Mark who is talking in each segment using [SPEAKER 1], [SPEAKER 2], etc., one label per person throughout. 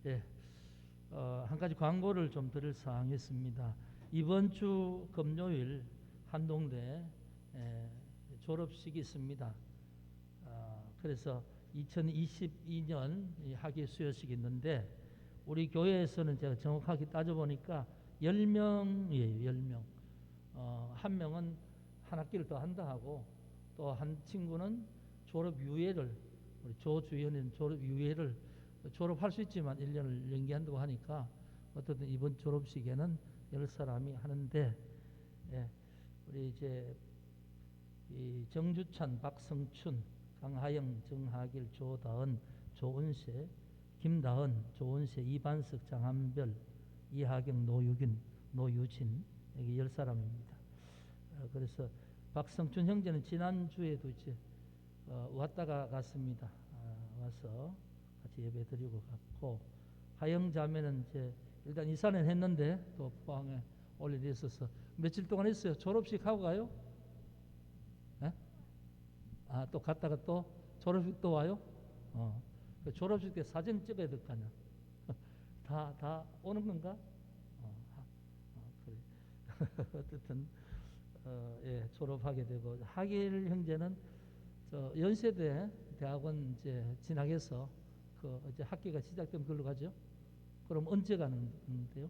[SPEAKER 1] 예, 한 가지 광고를 좀 드릴 사항이 있습니다. 이번 주 금요일 한동대 졸업식이 있습니다. 그래서 2022년 학예 수여식이 있는데 우리 교회에서는 제가 정확하게 따져보니까 10명이에요. 10명. 한 명은 한 학기를 더 한다 하고 또 한 친구는 졸업 유예를, 우리 조주연은 졸업 유예를 졸업할 수 있지만 1년을 연기한다고 하니까 어쨌든 이번 졸업식에는 10사람이 하는데, 예, 우리 이제 이 정주찬, 박성춘, 강하영, 정하길, 조다은, 조은세, 김다은, 조은세, 이반석, 장한별, 이하경, 노유균, 노유진, 여기 10사람입니다. 그래서 박성춘 형제는 지난주에도 이제 왔다가 갔습니다. 와서 같이 예배 드리고 갔고, 하영 자매는 이제 일단 이사는 했는데 또 포항에 올 일이 있어서 며칠 동안 했어요. 졸업식 하고 가요? 네? 또 갔다가 또 졸업식 또 와요? 그 졸업식 때 사진 찍어야 될 거 아니야. 다 오는 건가? 그래. 어쨌든 예, 졸업하게 되고, 하길 형제는 저 연세대 대학원 이제 진학해서 그 이제 학기가 시작되면 그걸로 가죠. 그럼 언제 가는데요?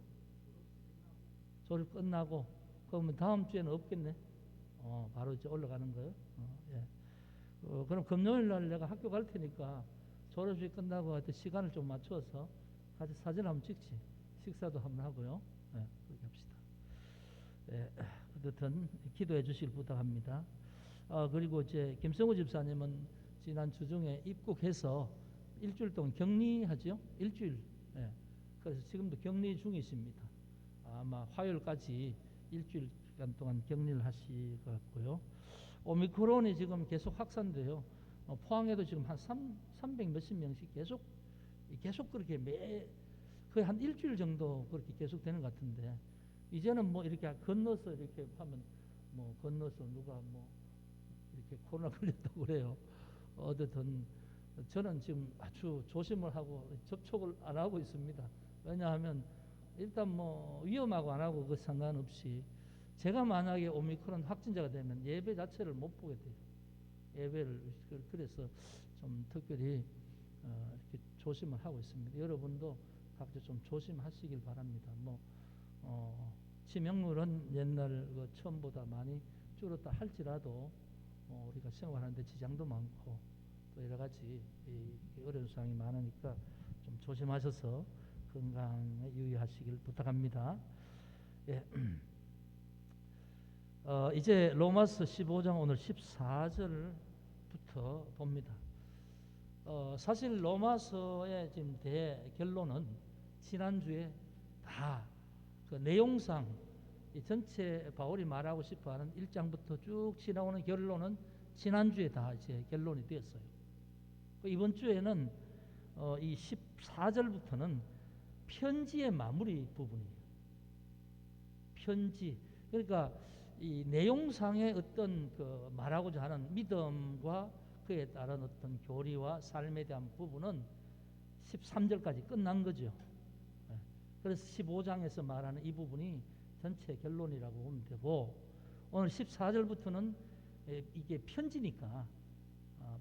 [SPEAKER 1] 졸업 끝나고 그러면 다음 주에는 없겠네. 바로 이제 올라가는 거예요. 예. 그럼 금요일 날 내가 학교 갈 테니까 졸업식 끝나고 하여튼 시간을 좀 맞춰서 같이 사진 한번 찍지. 식사도 한번 하고요. 예, 그렇게 합시다. 예, 어쨌든 기도해 주시길 부탁합니다. 그리고 이제 김성우 집사님은 지난 주중에 입국해서 일주일 동안 격리하죠. 일주일. 예. 그래서 지금도 격리 중이십니다. 아마 화요일까지 일주일간 동안 격리를 하실 것 같고요. 오미크론이 지금 계속 확산돼요. 포항에도 지금 한 300 몇십 명씩 계속 그렇게 거의 한 일주일 정도 그렇게 계속 되는 것 같은데, 이제는 뭐 이렇게 건너서 이렇게 하면 뭐 건너서 누가 뭐 이렇게 코로나 걸렸다고 그래요. 어쨌든 저는 지금 아주 조심을 하고 접촉을 안 하고 있습니다. 왜냐하면 일단 뭐 위험하고 안 하고 그 상관없이 제가 만약에 오미크론 확진자가 되면 예배 자체를 못 보게 돼요. 예배를. 그래서 좀 특별히 이렇게 조심을 하고 있습니다. 여러분도 각자 좀 조심하시길 바랍니다. 뭐 치명률은 옛날 그 처음보다 많이 줄었다 할지라도 우리가 생활하는데 지장도 많고 또 여러 가지 어려운 상황이 많으니까 좀 조심하셔서 건강에 유의하시길 부탁합니다. 예. 이제 로마서 15장 오늘 14절부터 봅니다. 사실 로마서의 지금 대결론은 지난주에 다 그 내용상 이 전체 바울이 말하고 싶어하는 1장부터 쭉 지나오는 결론은 지난주에 다 이제 결론이 되었어요. 이번 주에는 이 14절부터는 편지의 마무리 부분이에요. 편지. 그러니까 이 내용상의 어떤 그 말하고자 하는 믿음과 그에 따른 어떤 교리와 삶에 대한 부분은 13절까지 끝난 거죠. 그래서 15장에서 말하는 이 부분이 전체 결론이라고 보면 되고, 오늘 14절부터는 이게 편지니까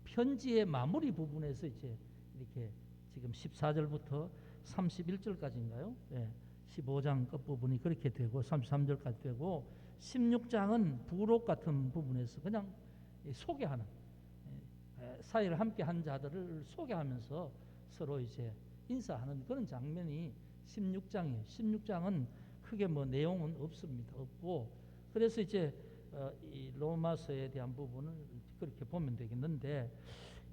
[SPEAKER 1] 편지의 마무리 부분에서 이제 이렇게 지금 14절부터 31절까지인가요? 15장 끝부분이 그렇게 되고 33절까지 되고, 16장은 부록 같은 부분에서 그냥 소개하는, 사회를 함께 한 자들을 소개하면서 서로 이제 인사하는 그런 장면이 16장이에요. 16장은 크게 뭐 내용은 없고, 그래서 이제 이 로마서에 대한 부분을 그렇게 보면 되겠는데,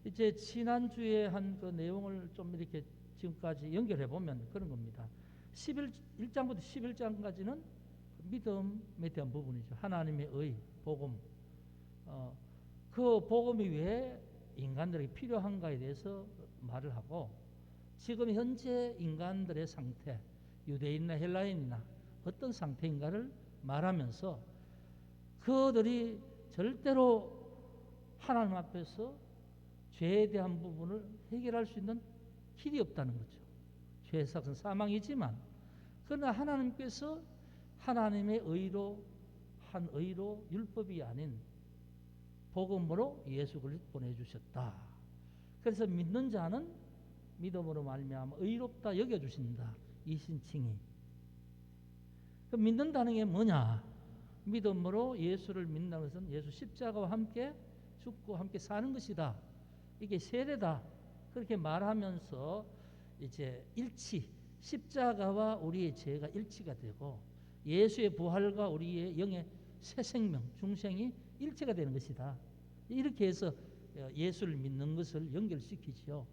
[SPEAKER 1] 이제 지난주에 한 그 내용을 좀 이렇게 지금까지 연결해 보면 그런 겁니다. 1장부터 11장까지는 믿음에 대한 부분이죠. 하나님의 의, 복음. 그 복음이 왜 인간들에게 필요한가에 대해서 말을 하고, 지금 현재 인간들의 상태, 유대인이나 헬라인이나 어떤 상태인가를 말하면서 그들이 절대로 하나님 앞에서 죄에 대한 부분을 해결할 수 있는 길이 없다는 거죠. 죄의 삭은 사망이지만, 그러나 하나님께서 하나님의 의로 한 의로 율법이 아닌 복음으로 예수 그리스도 보내주셨다. 그래서 믿는 자는 믿음으로 말미암아 의롭다 여겨주신다. 이 신칭이. 그 믿는다는 게 뭐냐? 믿음으로 예수를 믿는다는 것은 예수 십자가와 함께 죽고 함께 사는 것이다. 이게 세례다. 그렇게 말하면서 이제 일치, 십자가와 우리의 죄가 일치가 되고 예수의 부활과 우리의 영의 새 생명, 중생이 일치가 되는 것이다. 이렇게 해서 예수를 믿는 것을 연결시키죠.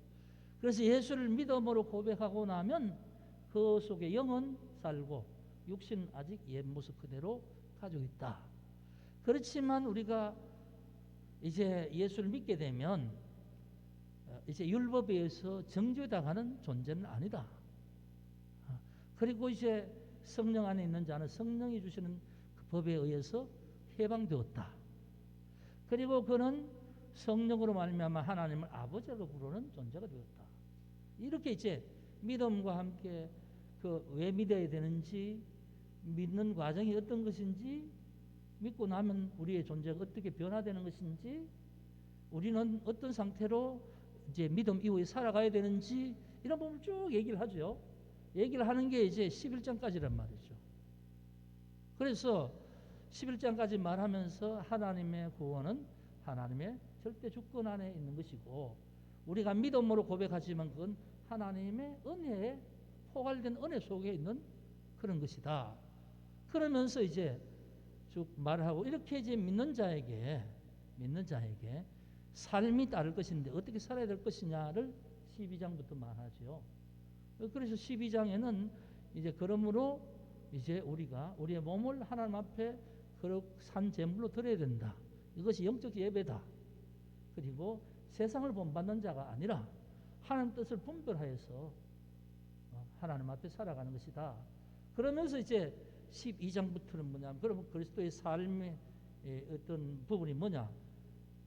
[SPEAKER 1] 그래서 예수를 믿음으로 고백하고 나면 그 속에 영은 살고 육신은 아직 옛 모습 그대로 가지고 있다. 그렇지만 우리가 이제 예수를 믿게 되면 이제 율법에 의해서 정죄당하는 존재는 아니다. 그리고 이제 성령 안에 있는 자는 성령이 주시는 그 법에 의해서 해방되었다. 그리고 그는 성령으로 말미암아 하나님을 아버지로 부르는 존재가 되었다. 이렇게 이제 믿음과 함께 그 왜 믿어야 되는지, 믿는 과정이 어떤 것인지, 믿고 나면 우리의 존재가 어떻게 변화되는 것인지, 우리는 어떤 상태로 이제 믿음 이후에 살아가야 되는지, 이런 부분을 쭉 얘기를 하죠. 얘기를 하는 게 이제 11장까지란 말이죠. 그래서 11장까지 말하면서 하나님의 구원은 하나님의 절대 주권 안에 있는 것이고, 우리가 믿음으로 고백하지만 그건 하나님의 은혜에 포괄된 은혜 속에 있는 그런 것이다. 그러면서 이제 쭉 말하고, 이렇게 이제 믿는 자에게 삶이 따를 것인데 어떻게 살아야 될 것이냐를 12장부터 말하죠. 그래서 12장에는 이제 그러므로 이제 우리가 우리의 몸을 하나님 앞에 산 제물로 드려야 된다. 이것이 영적 예배다. 그리고 세상을 본받는 자가 아니라 하나님 뜻을 분별하여서 하나님 앞에 살아가는 것이다. 그러면서 이제 12장부터는 뭐냐면, 그러면 그리스도의 삶의 어떤 부분이 뭐냐?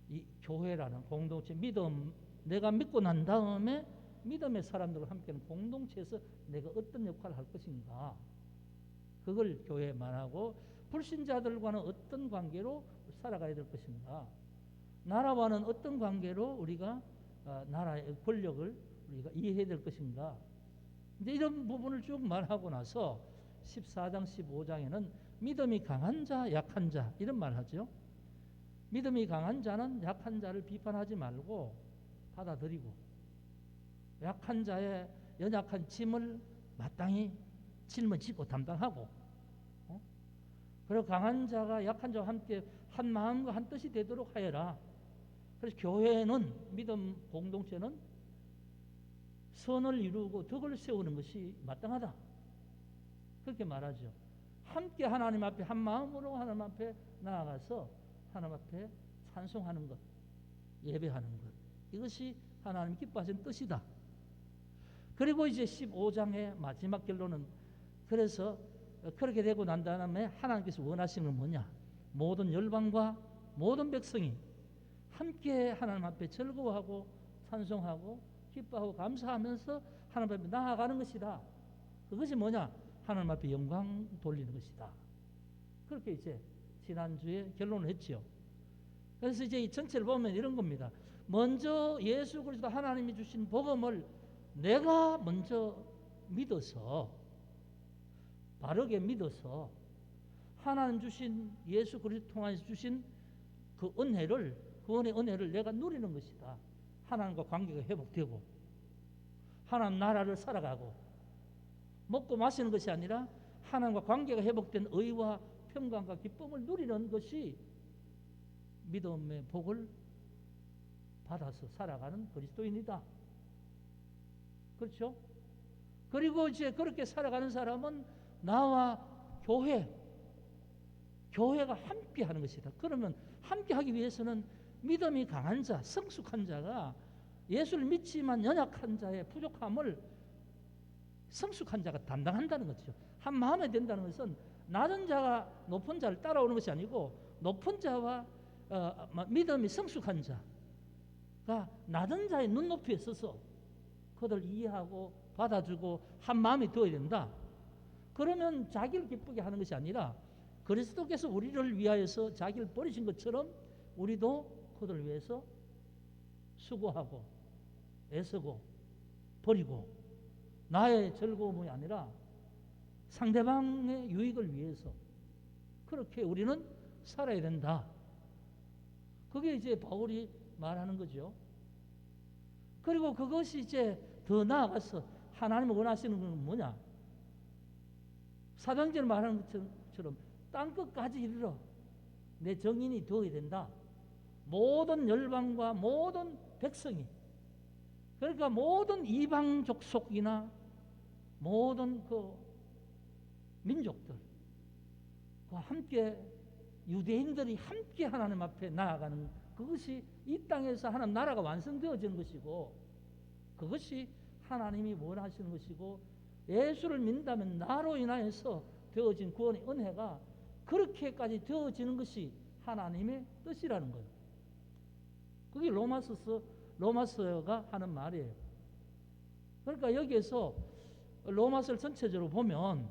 [SPEAKER 1] 이 교회라는 공동체, 믿음, 내가 믿고 난 다음에 믿음의 사람들과 함께하는 공동체에서 내가 어떤 역할을 할 것인가, 그걸 교회에 말하고, 불신자들과는 어떤 관계로 살아가야 될 것인가, 나라와는 어떤 관계로 우리가 나라의 권력을 우리가 이해해야 될 것인가, 이제 이런 부분을 쭉 말하고 나서 14장 15장에는 믿음이 강한 자, 약한 자, 이런 말 하죠. 믿음이 강한 자는 약한 자를 비판하지 말고 받아들이고, 약한 자의 연약한 짐을 마땅히 짊어지고 담당하고, 그리고 강한 자가 약한 자와 함께 한 마음과 한 뜻이 되도록 하여라. 그래서 교회는, 믿음 공동체는 선을 이루고 덕을 세우는 것이 마땅하다. 그렇게 말하죠. 함께 하나님 앞에 한 마음으로 하나님 앞에 나아가서 하나님 앞에 찬송하는 것, 예배하는 것, 이것이 하나님 기뻐하시는 뜻이다. 그리고 이제 15장의 마지막 결론은, 그래서 그렇게 되고 난 다음에 하나님께서 원하시는 건 뭐냐? 모든 열방과 모든 백성이 함께 하나님 앞에 즐거워하고 찬송하고 기뻐하고 감사하면서 하나님 앞에 나아가는 것이다. 그것이 뭐냐? 하나님 앞에 영광 돌리는 것이다. 그렇게 이제 지난주에 결론을 했죠. 그래서 이제 이 전체를 보면 이런 겁니다. 먼저 예수 그리스도 하나님이 주신 복음을 내가 먼저 믿어서, 바르게 믿어서 하나님 주신 예수 그리스도 통해서 주신 그 은혜를, 구원의 은혜를 내가 누리는 것이다. 하나님과 관계가 회복되고 하나님 나라를 살아가고, 먹고 마시는 것이 아니라 하나님과 관계가 회복된 의와 평강과 기쁨을 누리는 것이 믿음의 복을 받아서 살아가는 그리스도인이다. 그렇죠? 그리고 이제 그렇게 살아가는 사람은 나와 교회가 함께 하는 것이다. 그러면 함께 하기 위해서는 믿음이 강한 자, 성숙한 자가 예수를 믿지만 연약한 자의 부족함을 성숙한 자가 담당한다는 거죠. 한 마음에 된다는 것은 낮은 자가 높은 자를 따라오는 것이 아니고, 높은 자와 믿음이 성숙한 자가 낮은 자의 눈높이에 서서 그들을 이해하고 받아주고 한 마음이 되어야 된다. 그러면 자기를 기쁘게 하는 것이 아니라 그리스도께서 우리를 위하여서 자기를 버리신 것처럼 우리도 그들을 위해서 수고하고 애쓰고 버리고 나의 즐거움이 아니라 상대방의 유익을 위해서 그렇게 우리는 살아야 된다. 그게 이제 바울이 말하는 거죠. 그리고 그것이 이제 더 나아가서 하나님이 원하시는 건 뭐냐? 사도행전 말하는 것처럼 땅끝까지 이르러 내 정인이 되어야 된다. 모든 열방과 모든 백성이, 그러니까 모든 이방 족속이나 모든 그 민족들 함께 유대인들이 함께 하나님 앞에 나아가는 그것이 이 땅에서 하나님 나라가 완성되어지는 것이고 그것이 하나님이 원하시는 것이고 예수를 믿는다면 나로 인하여서 되어진 구원의 은혜가 그렇게까지 되어지는 것이 하나님의 뜻이라는 거예요. 그게 로마서가 하는 말이에요. 그러니까 여기에서 로마서를 전체적으로 보면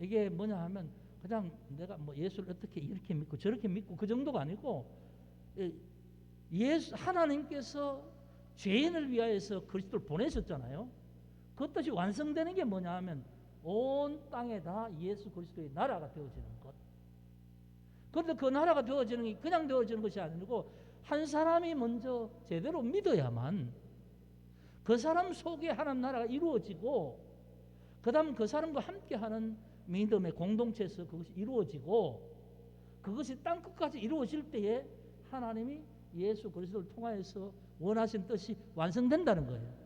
[SPEAKER 1] 이게 뭐냐 하면 그냥 내가 뭐 예수를 어떻게 이렇게 믿고 저렇게 믿고 그 정도가 아니고 하나님께서 죄인을 위하여서 그리스도를 보내셨잖아요. 그 뜻이 완성되는 게 뭐냐 하면 온 땅에 다 예수 그리스도의 나라가 되어지는 것. 그런데 그 나라가 되어지는 게 그냥 되어지는 것이 아니고 한 사람이 먼저 제대로 믿어야만 그 사람 속에 하나님 나라가 이루어지고 그 다음 그 사람과 함께하는 믿음의 공동체에서 그것이 이루어지고 그것이 땅끝까지 이루어질 때에 하나님이 예수 그리스도를 통하여서 원하신 뜻이 완성된다는 거예요.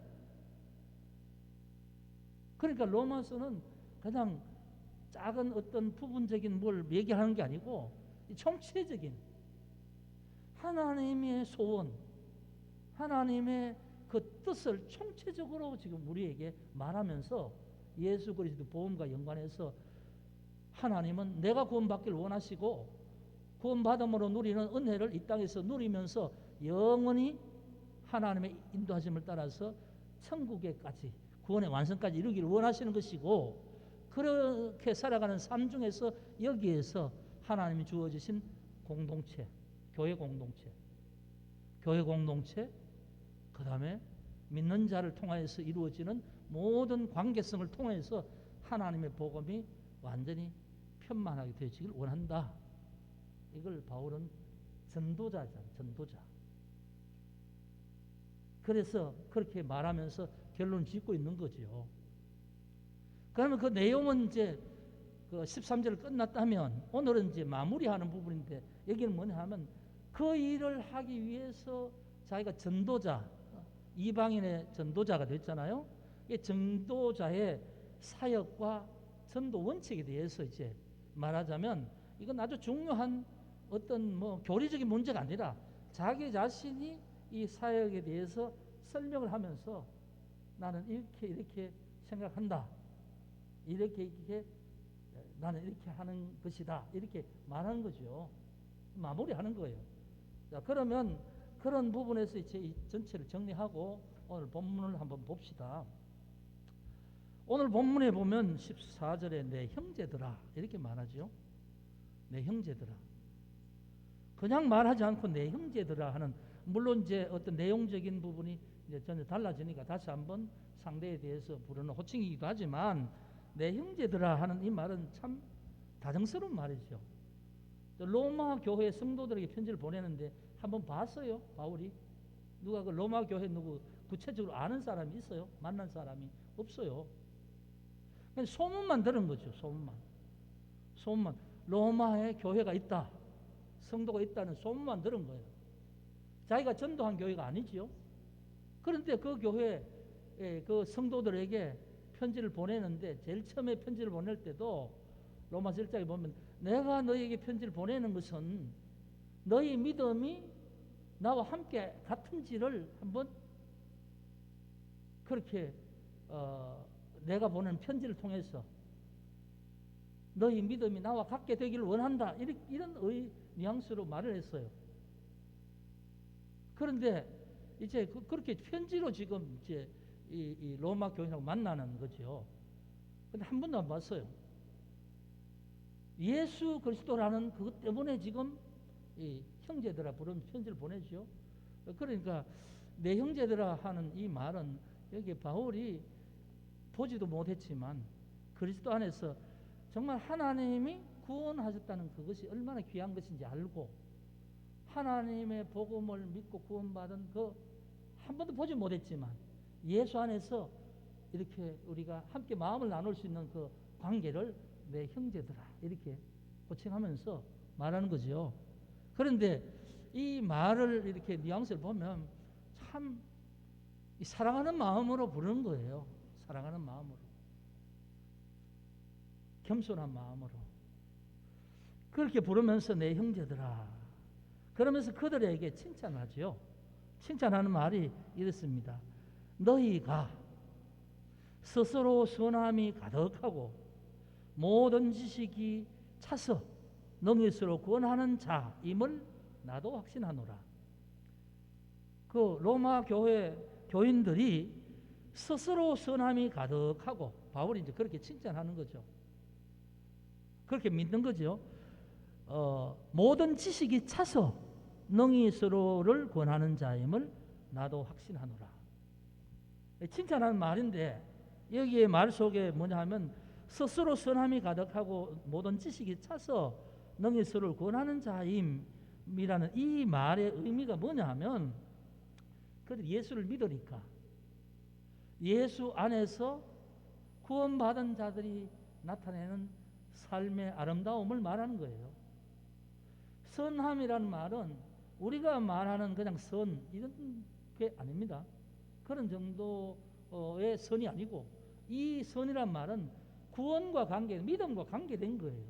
[SPEAKER 1] 그러니까 로마서는 그냥 작은 어떤 부분적인 뭘 얘기하는 게 아니고 총체적인 하나님의 소원, 하나님의 그 뜻을 총체적으로 지금 우리에게 말하면서 예수 그리스도 복음과 연관해서 하나님은 내가 구원받기를 원하시고 구원받음으로 누리는 은혜를 이 땅에서 누리면서 영원히 하나님의 인도하심을 따라서 천국에까지 구원의 완성까지 이루기를 원하시는 것이고 그렇게 살아가는 삶 중에서 여기에서 하나님이 주어주신 공동체, 교회 공동체, 그 다음에 믿는 자를 통하여서 이루어지는 모든 관계성을 통해서 하나님의 복음이 완전히 편만하게 되어지길 원한다. 이걸 바울은 전도자잖아, 전도자. 그래서 그렇게 말하면서 결론 짓고 있는 거죠. 그러면 그 내용은 이제 그 13절 끝났다면 오늘은 이제 마무리하는 부분인데 여기는 뭐냐 하면 그 일을 하기 위해서 자기가 전도자, 이방인의 전도자가 됐잖아요. 이 전도자의 사역과 전도 원칙에 대해서 이제 말하자면 이건 아주 중요한 어떤 뭐 교리적인 문제가 아니라 자기 자신이 이 사역에 대해서 설명을 하면서 나는 이렇게 생각한다. 이렇게 나는 이렇게 하는 것이다. 이렇게 말하는 거죠. 마무리하는 거예요. 자, 그러면 그런 부분에서 이제 이 전체를 정리하고 오늘 본문을 한번 봅시다. 오늘 본문에 보면 14절에 내 형제들아 이렇게 말하죠. 내 형제들아. 그냥 말하지 않고 내 형제들아 하는 물론 이제 어떤 내용적인 부분이 이제 전혀 달라지니까 다시 한번 상대에 대해서 부르는 호칭이기도 하지만 내 형제들아 하는 이 말은 참 다정스러운 말이죠. 로마 교회 성도들에게 편지를 보내는데 한번 봤어요, 바울이? 누가 그 로마 교회 누구 구체적으로 아는 사람이 있어요? 만난 사람이 없어요. 그냥 소문만 들은 거죠, 소문만. 로마에 교회가 있다, 성도가 있다는 소문만 들은 거예요. 자기가 전도한 교회가 아니지요. 그런데 그 교회 그 성도들에게 편지를 보내는데 제일 처음에 편지를 보낼 때도 로마서 1장에 보면 내가 너희에게 편지를 보내는 것은 너희 믿음이 나와 함께 같은지를 한번 그렇게 내가 보낸 편지를 통해서 너희 믿음이 나와 같게 되기를 원한다. 이런 뉘앙스로 말을 했어요. 그런데 이제 그렇게 편지로 지금 이제 이 로마 교인하고 만나는 거죠. 근데 한 번도 안 봤어요. 예수 그리스도라는 그것 때문에 지금 이 형제들아 부른 편지를 보내죠. 그러니까 내 형제들아 하는 이 말은 여기 바울이 보지도 못했지만 그리스도 안에서 정말 하나님이 구원하셨다는 그것이 얼마나 귀한 것인지 알고 하나님의 복음을 믿고 구원받은 그 한 번도 보지 못했지만 예수 안에서 이렇게 우리가 함께 마음을 나눌 수 있는 그 관계를 내 형제들아 이렇게 호칭하면서 말하는 거죠. 그런데 이 말을 이렇게 뉘앙스를 보면 참 사랑하는 마음으로 부르는 거예요. 사랑하는 마음으로, 겸손한 마음으로 그렇게 부르면서 내 형제들아 그러면서 그들에게 칭찬하죠. 칭찬하는 말이 이렇습니다. 너희가 스스로 선함이 가득하고 모든 지식이 차서 능히스로 구원하는 자임을 나도 확신하노라. 그 로마 교회 교인들이 스스로 선함이 가득하고 바울이 이제 그렇게 칭찬하는 거죠. 그렇게 믿는 거죠. 모든 지식이 차서 능히스로를 권하는 자임을 나도 확신하노라. 칭찬하는 말인데 여기에 말 속에 뭐냐 하면 스스로 선함이 가득하고 모든 지식이 차서 능히스로를 권하는 자임이라는 이 말의 의미가 뭐냐 하면 그들 예수를 믿으니까 예수 안에서 구원받은 자들이 나타내는 삶의 아름다움을 말하는 거예요. 선함이라는 말은 우리가 말하는 그냥 선 이런 게 아닙니다. 그런 정도의 선이 아니고 이 선이란 말은 구원과 관계, 믿음과 관계된 거예요.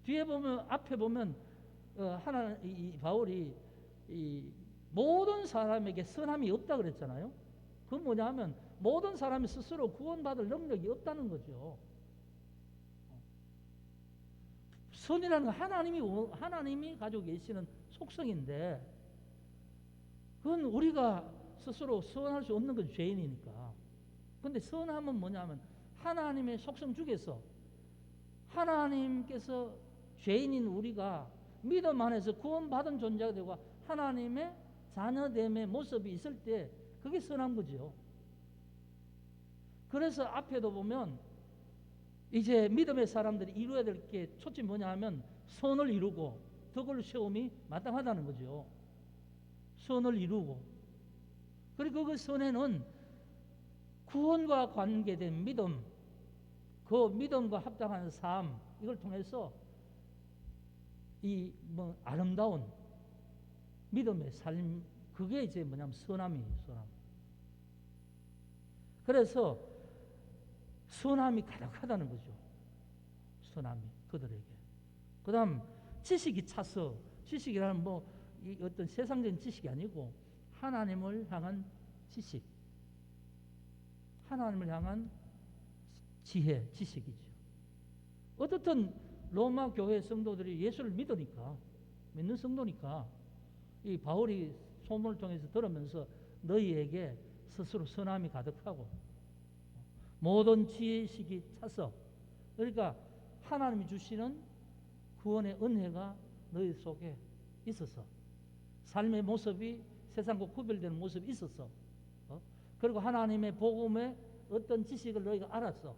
[SPEAKER 1] 뒤에 보면 앞에 보면 바울이 이 모든 사람에게 선함이 없다 그랬잖아요. 그건 뭐냐면 모든 사람이 스스로 구원받을 능력이 없다는 거죠. 선이라는 건 하나님이 가지고 계시는 속성인데 그건 우리가 스스로 선할 수 없는 건 죄인이니까. 근데 선함은 뭐냐면 하나님의 속성 중에서 하나님께서 죄인인 우리가 믿음 안에서 구원받은 존재가 되고 하나님의 자녀됨의 모습이 있을 때 그게 선한 거죠. 그래서 앞에도 보면 이제 믿음의 사람들이 이루어야 될 게 초점이 뭐냐 하면 선을 이루고 덕을 세움이 마땅하다는 거죠. 선을 이루고 그리고 그 선에는 구원과 관계된 믿음, 그 믿음과 합당한 삶 이걸 통해서 이 아름다운 믿음의 삶 그게 이제 뭐냐면 선함이에요. 선함. 그래서 선함이 가득하다는 거죠. 선함이 그들에게. 그 다음 지식이 차서 지식이라는 이 어떤 세상적인 지식이 아니고 하나님을 향한 지식, 하나님을 향한 지혜, 지식이죠. 어떻든 로마 교회 성도들이 예수를 믿는 성도니까 이 바울이 소문을 통해서 들으면서 너희에게 스스로 선함이 가득하고 모든 지식이 차서 그러니까 하나님이 주시는 구원의 은혜가 너희 속에 있어서 삶의 모습이 세상과 구별되는 모습이 있어서 그리고 하나님의 복음의 어떤 지식을 너희가 알았어.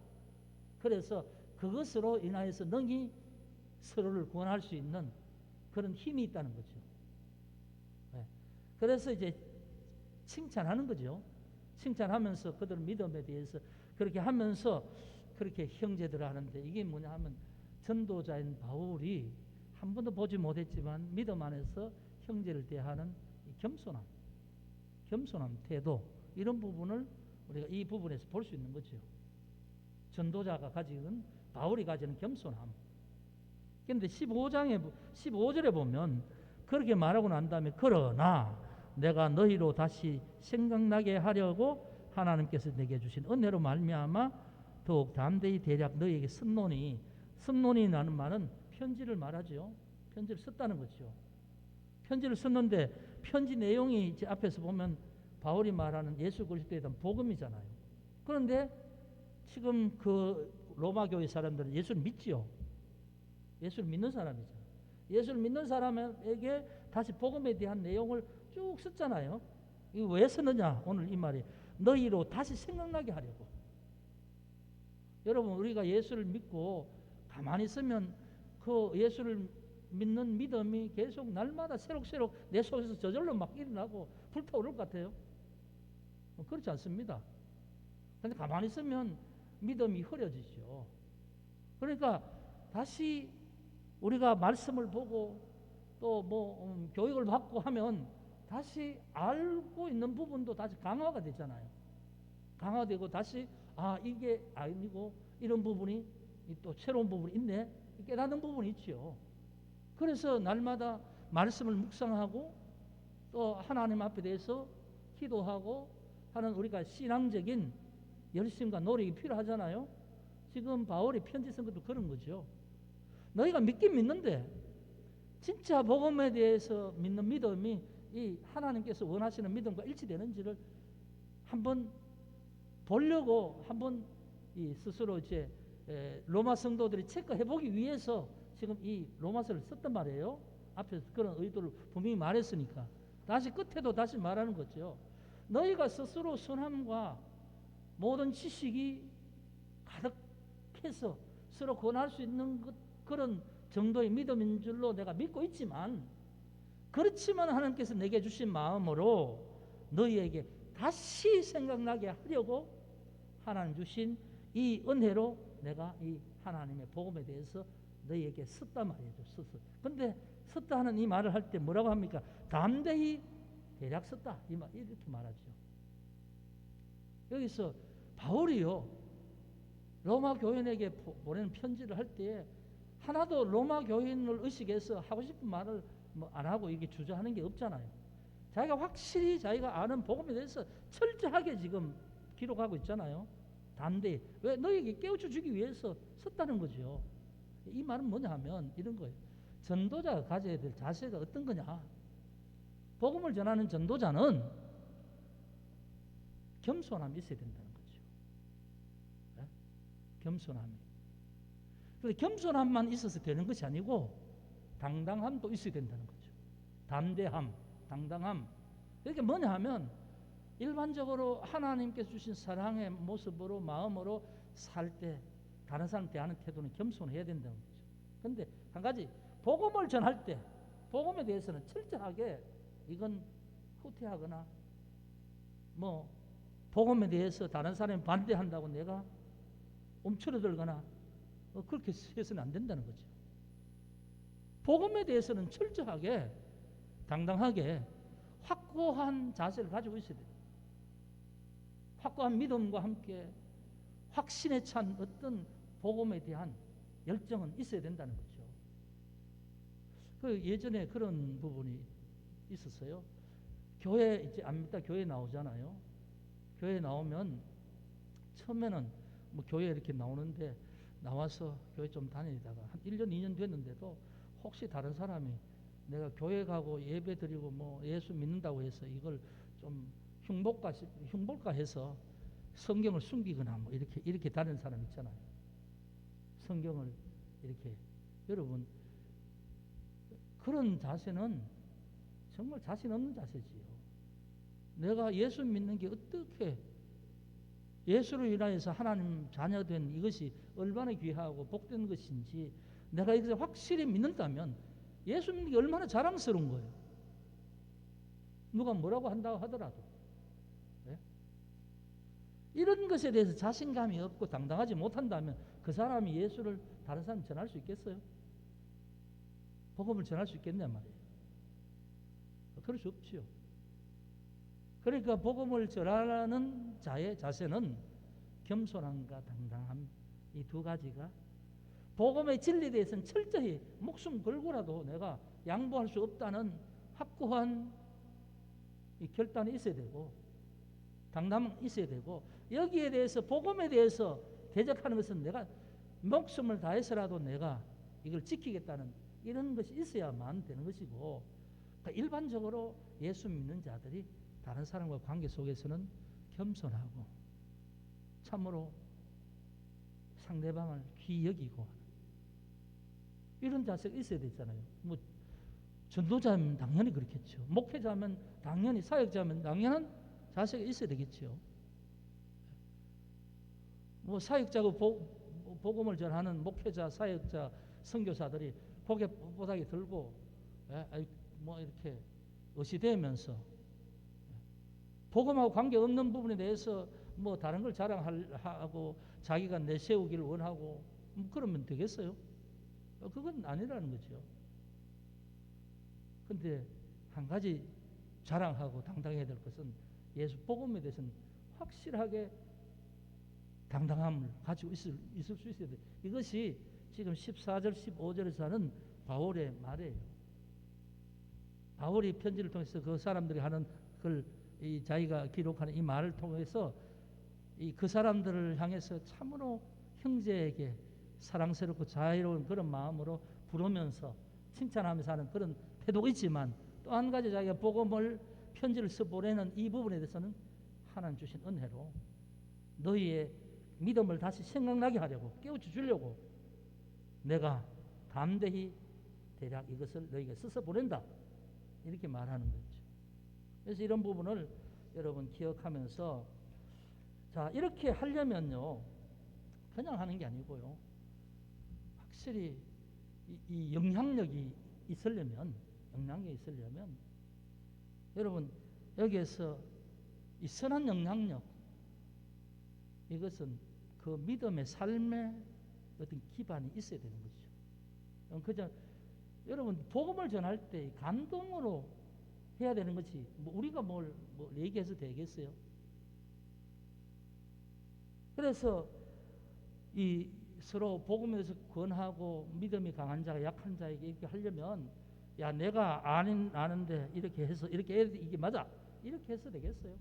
[SPEAKER 1] 그래서 그것으로 인하여서 능히 서로를 구원할 수 있는 그런 힘이 있다는 거죠. 그래서 이제 칭찬하는 거죠. 칭찬하면서 그들 믿음에 대해서 그렇게 하면서 그렇게 형제들 하는데 이게 뭐냐 하면 전도자인 바울이 한 번도 보지 못했지만 믿음 안에서 형제를 대하는 겸손함 태도 이런 부분을 우리가 이 부분에서 볼 수 있는 거죠. 전도자가 가지는 바울이 가지는 겸손함. 그런데 15절에 보면 그렇게 말하고 난 다음에 그러나 내가 너희로 다시 생각나게 하려고 하나님께서 내게 주신 은혜로 말미암아 더욱 담대히 대략 너희에게 쓴노니라는 말은 편지를 말하죠. 편지를 썼다는 거죠. 편지를 썼는데 편지 내용이 이제 앞에서 보면 바울이 말하는 예수 그리스도에 대한 복음이잖아요. 그런데 지금 그 로마 교회 사람들은 예수를 믿지요. 예수를 믿는 사람이잖아요. 예수를 믿는 사람에게 다시 복음에 대한 내용을 쭉 썼잖아요. 이거 왜 쓰느냐? 오늘 이 말이 너희로 다시 생각나게 하려고. 여러분, 우리가 예수를 믿고 가만히 있으면 그 예수를 믿는 믿음이 계속 날마다 새록새록 내 속에서 저절로 막 일어나고 불타오를 것 같아요. 그렇지 않습니다. 근데 가만히 있으면 믿음이 흐려지죠. 그러니까 다시 우리가 말씀을 보고 또 뭐 교육을 받고 하면 다시 알고 있는 부분도 다시 강화가 되잖아요. 강화되고 다시 이게 아니고 이런 부분이 또 새로운 부분이 있네, 깨닫는 부분이 있죠. 그래서 날마다 말씀을 묵상하고 또 하나님 앞에 대해서 기도하고 하는 우리가 신앙적인 열심과 노력이 필요하잖아요. 지금 바울이 편지 쓴 것도 그런 거죠. 너희가 믿긴 믿는데 진짜 복음에 대해서 믿는 믿음이 이 하나님께서 원하시는 믿음과 일치되는지를 한번 보려고 한번 이 스스로 이제 로마 성도들이 체크해 보기 위해서 지금 이 로마서를 썼단 말이에요. 앞에서 그런 의도를 분명히 말했으니까 다시 끝에도 다시 말하는 거죠. 너희가 스스로 선함과 모든 지식이 가득해서 서로 권할 수 있는 그런 정도의 믿음인 줄로 내가 믿고 있지만, 그렇지만 하나님께서 내게 주신 마음으로 너희에게 다시 생각나게 하려고 하나님 주신 이 은혜로 내가 이 하나님의 복음에 대해서 너희에게 썼단 말이죠. 썼어. 근데 썼다 하는 이 말을 할 때 뭐라고 합니까? 담대히 대략 썼다, 이렇게 말하죠. 여기서 바울이요, 로마 교인에게 보내는 편지를 할 때 하나도 로마 교인을 의식해서 하고 싶은 말을 안 하고 이게 주저하는 게 없잖아요. 자기가 확실히 자기가 아는 복음에 대해서 철저하게 지금 기록하고 있잖아요. 담대히. 왜? 너에게 깨우쳐 주기 위해서 썼다는 거죠. 이 말은 뭐냐 하면 이런 거예요. 전도자가 가져야 될 자세가 어떤 거냐? 복음을 전하는 전도자는 겸손함이 있어야 된다는 거죠. 네? 겸손함이. 그런데 겸손함만 있어서 되는 것이 아니고 당당함도 있어야 된다는 거죠. 담대함, 당당함. 이게 뭐냐 하면 일반적으로 하나님께서 주신 사랑의 모습으로 마음으로 살 때 다른 사람 대하는 태도는 겸손해야 된다는 거죠. 그런데 한 가지, 복음을 전할 때 복음에 대해서는 철저하게 이건 후퇴하거나 뭐 복음에 대해서 다른 사람이 반대한다고 내가 움츠러들거나 그렇게 해서는 안 된다는 거죠. 복음에 대해서는 철저하게 당당하게 확고한 자세를 가지고 있어야 돼요. 확고한 믿음과 함께 확신에 찬 어떤 복음에 대한 열정은 있어야 된다는 거죠. 그 예전에 그런 부분이 있었어요. 교회 이제 안 믿다 교회 나오잖아요. 교회 나오면 처음에는 뭐 교회 이렇게 나오는데 나와서 교회 좀 다니다가 한 1년 2년 됐는데도 혹시 다른 사람이 내가 교회 가고 예배 드리고 뭐 예수 믿는다고 해서 이걸 좀 흉볼까 해서 성경을 숨기거나 뭐 이렇게 다니는 사람 있잖아요. 성경을 이렇게. 여러분, 그런 자세는 정말 자신 없는 자세지요. 내가 예수 믿는 게 어떻게 예수로 인하여서 하나님 자녀된 이것이 얼마나 귀하고 복된 것인지 내가 이것을 확실히 믿는다면 예수 믿는 게 얼마나 자랑스러운 거예요. 누가 뭐라고 한다고 하더라도. 네? 이런 것에 대해서 자신감이 없고 당당하지 못한다면 그 사람이 예수를 다른 사람 전할 수 있겠어요? 복음을 전할 수 있겠냐 말이에요. 그럴 수 없지요. 그러니까 복음을 전하는 자의 자세는 겸손함과 당당함, 이 두 가지가 복음의 진리에 대해서는 철저히 목숨 걸고라도 내가 양보할 수 없다는 확고한 이 결단이 있어야 되고 당당함은 있어야 되고, 여기에 대해서 복음에 대해서 대적하는 것은 내가 목숨을 다해서라도 내가 이걸 지키겠다는 이런 것이 있어야만 되는 것이고, 그러니까 일반적으로 예수 믿는 자들이 다른 사람과 관계 속에서는 겸손하고 참으로 상대방을 귀히 여기고 이런 자세가 있어야 되잖아요. 뭐 전도자면 당연히 그렇겠죠. 목회자면 당연히, 사역자면 당연한 자세가 있어야 되겠죠. 뭐 사역자고 복음을 전하는 목회자, 사역자, 선교사들이 고개 뻣뻣하게 들고 뭐 이렇게 의시되면서 복음하고 관계없는 부분에 대해서 뭐 다른 걸 자랑하고 자기가 내세우기를 원하고 뭐 그러면 되겠어요? 그건 아니라는 거죠. 근데 한 가지 자랑하고 당당해야 될 것은 예수 복음에 대해서는 확실하게 당당함을 가지고 있을 수 있어야 돼요. 이것이 지금 14절, 15절에서 하는 바울의 말이에요. 바울이 편지를 통해서 그 사람들이 하는 그걸 자기가 기록하는 이 말을 통해서 그 사람들을 향해서 참으로 형제에게 사랑스럽고 자유로운 그런 마음으로 부르면서 칭찬하면서 하는 그런 태도가 있지만 또 한 가지 자기가 복음을 편지를 써 보내는 이 부분에 대해서는 하나님 주신 은혜로 너희의 믿음을 다시 생각나게 하려고 깨우쳐 주려고 내가 담대히 대략 이것을 너희에게 써서 보낸다 이렇게 말하는 거죠. 그래서 이런 부분을 여러분 기억하면서 자 이렇게 하려면요 그냥 하는 게 아니고요 확실히 이 영향력이 있으려면 여러분 여기에서 이 선한 영향력 이것은 그 믿음의 삶의 어떤 기반이 있어야 되는 거죠. 그저 여러분 복음을 전할 때 감동으로 해야 되는 거지 뭐 우리가 뭘 얘기해서 되겠어요? 그래서 이 서로 복음에 대해서 권하고 믿음이 강한 자가 약한 자에게 이렇게 하려면 야 내가 아는데 이렇게 해서 이렇게 이게 맞아 이렇게 해서 되겠어요?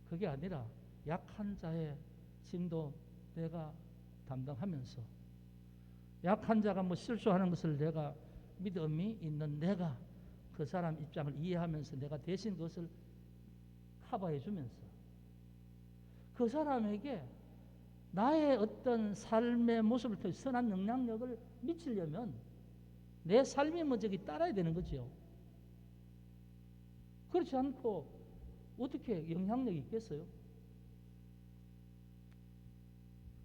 [SPEAKER 1] 그게 아니라 약한 자의 짐도 내가 담당하면서 약한 자가 뭐 실수하는 것을 내가 믿음이 있는 내가 그 사람 입장을 이해하면서 내가 대신 그것을 커버해 주면서 그 사람에게 나의 어떤 삶의 모습을 통해 선한 영향력을 미치려면 내 삶이 먼저 따라야 되는 거죠. 그렇지 않고 어떻게 영향력이 있겠어요?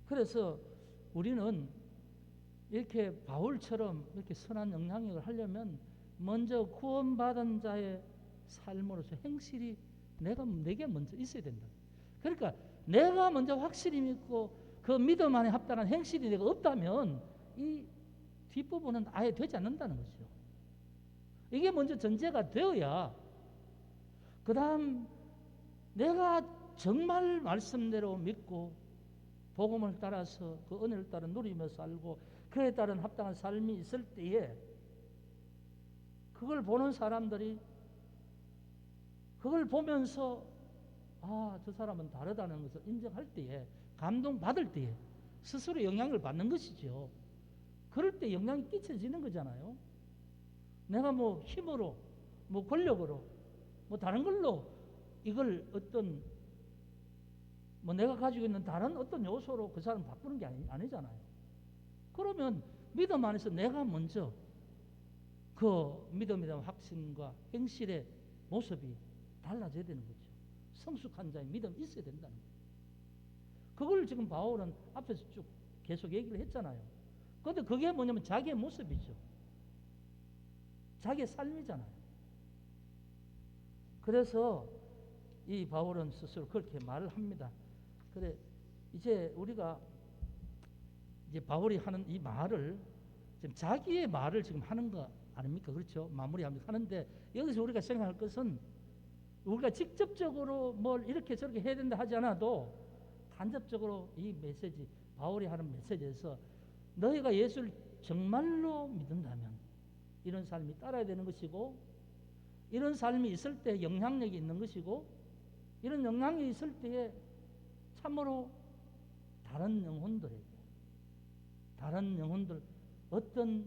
[SPEAKER 1] 그래서 우리는 이렇게 바울처럼 이렇게 선한 영향력을 하려면 먼저 구원받은 자의 삶으로서 행실이 내게 먼저 있어야 된다. 그러니까 내가 먼저 확실히 믿고 그 믿음 안에 합당한 행실이 내가 없다면 이 뒷부분은 아예 되지 않는다는 거죠. 이게 먼저 전제가 되어야 그 다음 내가 정말 말씀대로 믿고 복음을 따라서 그 은혜를 따라 누리며 살고 그에 따른 합당한 삶이 있을 때에 그걸 보는 사람들이 그걸 보면서 저 사람은 다르다는 것을 인정할 때에 감동받을 때에 스스로 영향을 받는 것이죠. 그럴 때 영향이 끼쳐지는 거잖아요. 내가 뭐 힘으로 뭐 권력으로 뭐 다른 걸로 이걸 어떤 뭐 내가 가지고 있는 다른 어떤 요소로 그 사람 바꾸는 게 아니잖아요. 그러면 믿음 안에서 내가 먼저 그 믿음에 대한 확신과 행실의 모습이 달라져야 되는 거죠. 성숙한 자의 믿음이 있어야 된다는 거예요. 그걸 지금 바울은 앞에서 쭉 계속 얘기를 했잖아요. 그런데 그게 뭐냐면 자기의 모습이죠. 자기의 삶이잖아요. 그래서 이 바울은 스스로 그렇게 말을 합니다. 그래 이제 우리가 이제 바울이 하는 이 말을 지금 자기의 말을 지금 하는 거 아닙니까? 그렇죠? 마무리하면서 하는데 여기서 우리가 생각할 것은 우리가 직접적으로 뭘 이렇게 저렇게 해야 된다 하지 않아도 간접적으로 이 메시지 바울이 하는 메시지에서 너희가 예수를 정말로 믿는다면 이런 삶이 따라야 되는 것이고 이런 삶이 있을 때 영향력이 있는 것이고 이런 영향이 있을 때에 참으로 다른 영혼들 어떤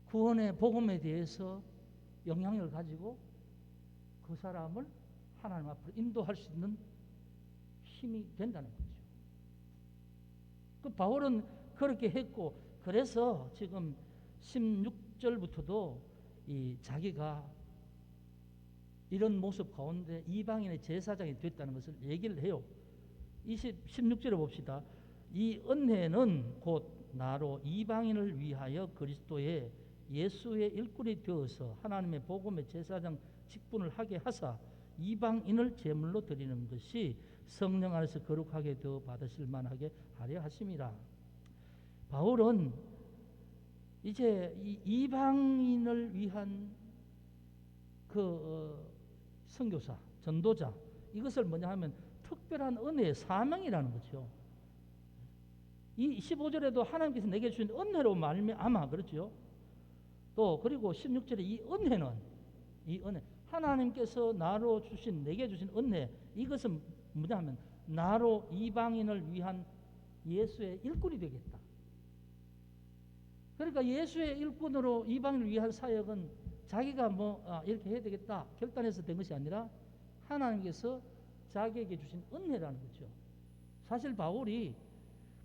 [SPEAKER 1] 구원의 복음에 대해서 영향력을 가지고 그 사람을 하나님 앞으로 인도할 수 있는 힘이 된다는 거죠. 그 바울은 그렇게 했고, 그래서 지금 16절부터도 이 자기가 이런 모습 가운데 이방인의 제사장이 됐다는 것을 얘기를 해요. 16절에 봅시다. 이 은혜는 곧 나로 이방인을 위하여 그리스도의 예수의 일꾼이 되어서 하나님의 복음의 제사장 직분을 하게 하사 이방인을 제물로 드리는 것이 성령 안에서 거룩하게 되어 받으실 만하게 하려 하심이라. 바울은 이제 이 이방인을 위한 그 선교사, 전도자, 이것을 뭐냐 하면 특별한 은혜의 사명이라는 거죠. 이 15절에도 하나님께서 내게 주신 은혜로 말미암아, 그렇죠. 또 그리고 16절에 이 은혜, 하나님께서 나로 주신, 내게 주신 은혜, 이것은 뭐냐면 나로 이방인을 위한 예수의 일꾼이 되겠다. 그러니까 예수의 일꾼으로 이방인을 위한 사역은 자기가 이렇게 해야 되겠다 결단해서 된 것이 아니라 하나님께서 자기에게 주신 은혜라는 거죠. 사실 바울의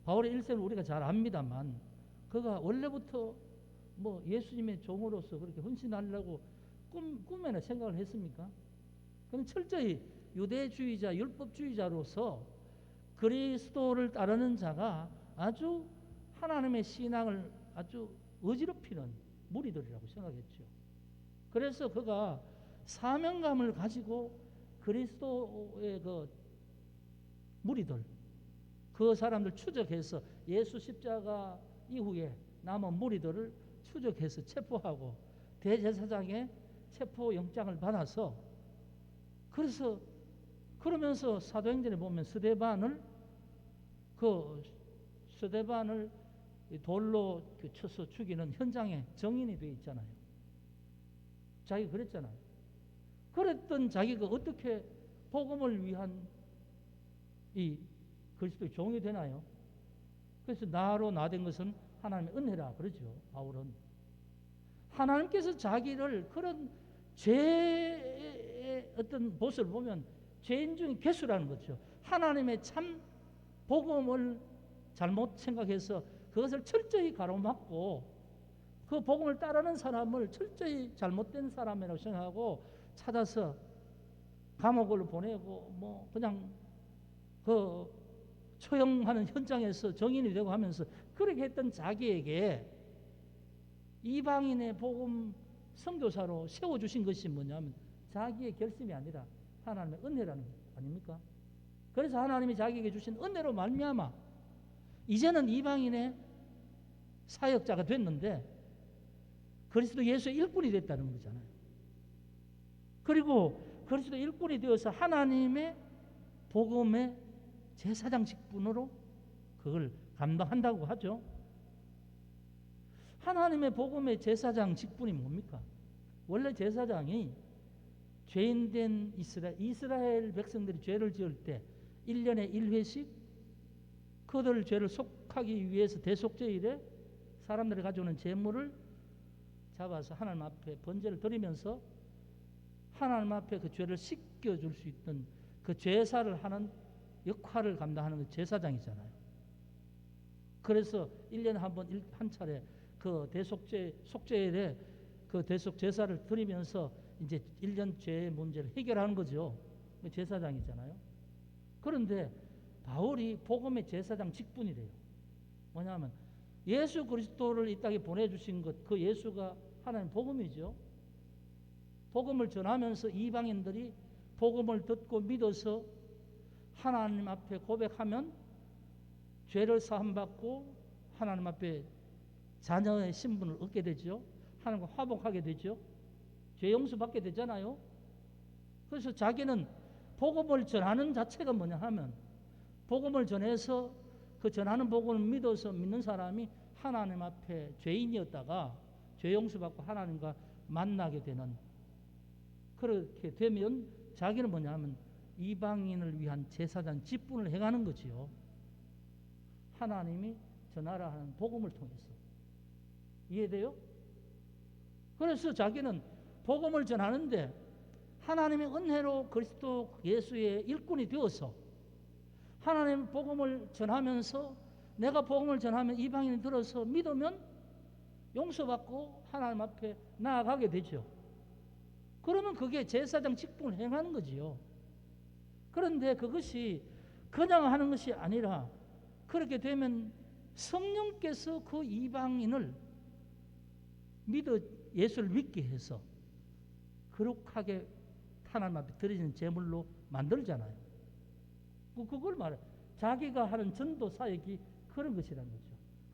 [SPEAKER 1] 일생을 우리가 잘 압니다만, 그가 원래부터 예수님의 종으로서 그렇게 헌신하려고 꿈에나 생각을 했습니까? 그는 철저히 유대주의자, 율법주의자로서 그리스도를 따르는 자가 아주 하나님의 신앙을 아주 어지럽히는 무리들이라고 생각했죠. 그래서 그가 사명감을 가지고 그리스도의 그 무리들, 그 사람들 추적해서 예수 십자가 이후에 남은 무리들을 추적해서 체포하고 대제사장의 체포영장을 받아서, 그러면서 사도행전에 보면 스데반을 돌로 쳐서 죽이는 현장에 정인이 되어 있잖아요. 자기가 그랬잖아요. 그랬던 자기가 어떻게 복음을 위한 이 그리스도의 종이 되나요? 그래서 나로 나된 것은 하나님의 은혜라 그러죠. 바울은 하나님께서 자기를 그런 죄의 어떤 모습을 보면 죄인 중에 괴수라는 거죠. 하나님의 참 복음을 잘못 생각해서 그것을 철저히 가로막고 그 복음을 따르는 사람을 철저히 잘못된 사람이라고 생각하고 찾아서 감옥을 보내고 그냥 그 처형하는 현장에서 정인이 되고 하면서 그렇게 했던 자기에게 이방인의 복음 선교사로 세워주신 것이 뭐냐면 자기의 결심이 아니라 하나님의 은혜라는 것 아닙니까? 그래서 하나님이 자기에게 주신 은혜로 말미암아 이제는 이방인의 사역자가 됐는데 그리스도 예수의 일꾼이 됐다는 거잖아요. 그리고 그리스도 일꾼이 되어서 하나님의 복음의 제사장 직분으로 그걸 감당한다고 하죠. 하나님의 복음의 제사장 직분이 뭡니까? 원래 제사장이 죄인된 이스라엘 백성들이 죄를 지을 때 1년에 1회씩 그들 죄를 속하기 위해서 대속죄일에 사람들이 가져오는 제물을 잡아서 하나님 앞에 번제를 드리면서 하나님 앞에 그 죄를 씻겨줄 수 있는 그 제사를 하는 역할을 감당하는 게 제사장이잖아요. 그래서 1년에 한 차례 그 속죄일에 그 대속 제사를 드리면서 이제 1년 죄의 문제를 해결하는 거죠. 제사장이잖아요. 그런데 바울이 복음의 제사장 직분이래요. 뭐냐면 예수 그리스도를 이 땅에 보내주신 것, 그 예수가 하나님 복음이죠. 복음을 전하면서 이방인들이 복음을 듣고 믿어서 하나님 앞에 고백하면 죄를 사함받고 하나님 앞에 자녀의 신분을 얻게 되죠. 하나님과 화복하게 되죠. 죄 용서받게 되잖아요. 그래서 자기는 복음을 전하는 자체가 뭐냐 하면 복음을 전해서 그 전하는 복음을 믿어서 믿는 사람이 하나님 앞에 죄인이었다가 죄 용서받고 하나님과 만나게 되는, 그렇게 되면 자기는 뭐냐 하면 이방인을 위한 제사장 직분을 해가는 거지요. 하나님이 전하라 하는 복음을 통해서. 이해돼요? 그래서 자기는 복음을 전하는데 하나님의 은혜로 그리스도 예수의 일꾼이 되어서 하나님의 복음을 전하면서 내가 복음을 전하면 이방인이 들어서 믿으면 용서받고 하나님 앞에 나아가게 되죠. 그러면 그게 제사장 직분을 행하는 거지요. 그런데 그것이 그냥 하는 것이 아니라 그렇게 되면 성령께서 그 이방인을 예수를 믿게 해서 거룩하게 하나님 앞에 드려지는 제물로 만들잖아요. 그걸 말해. 자기가 하는 전도 사역이 그런 것이라는 거죠.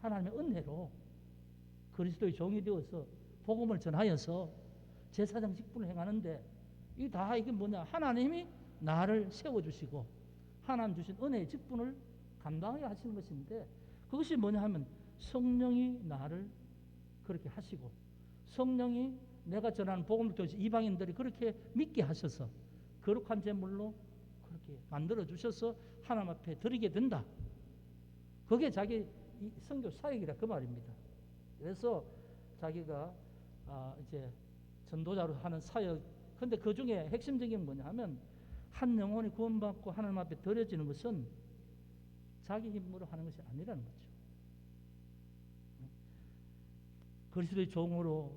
[SPEAKER 1] 하나님의 은혜로 그리스도의 종이 되어서 복음을 전하여서 제사장 직분을 행하는데 이게 뭐냐? 하나님이 나를 세워주시고 하나님 주신 은혜의 직분을 감당하게 하시는 것인데 그것이 뭐냐 하면 성령이 나를 그렇게 하시고 성령이 내가 전하는 복음을 통해서 이방인들이 그렇게 믿게 하셔서 거룩한 제물로 그렇게 만들어 주셔서 하나님 앞에 드리게 된다. 그게 자기 선교 사역이라 그 말입니다. 그래서 자기가 이제 전도자로 하는 사역. 근데 그 중에 핵심적인 뭐냐 하면 한 영혼이 구원받고 하나님 앞에 드려지는 것은 자기 힘으로 하는 것이 아니라는 거죠. 그리스도의 종으로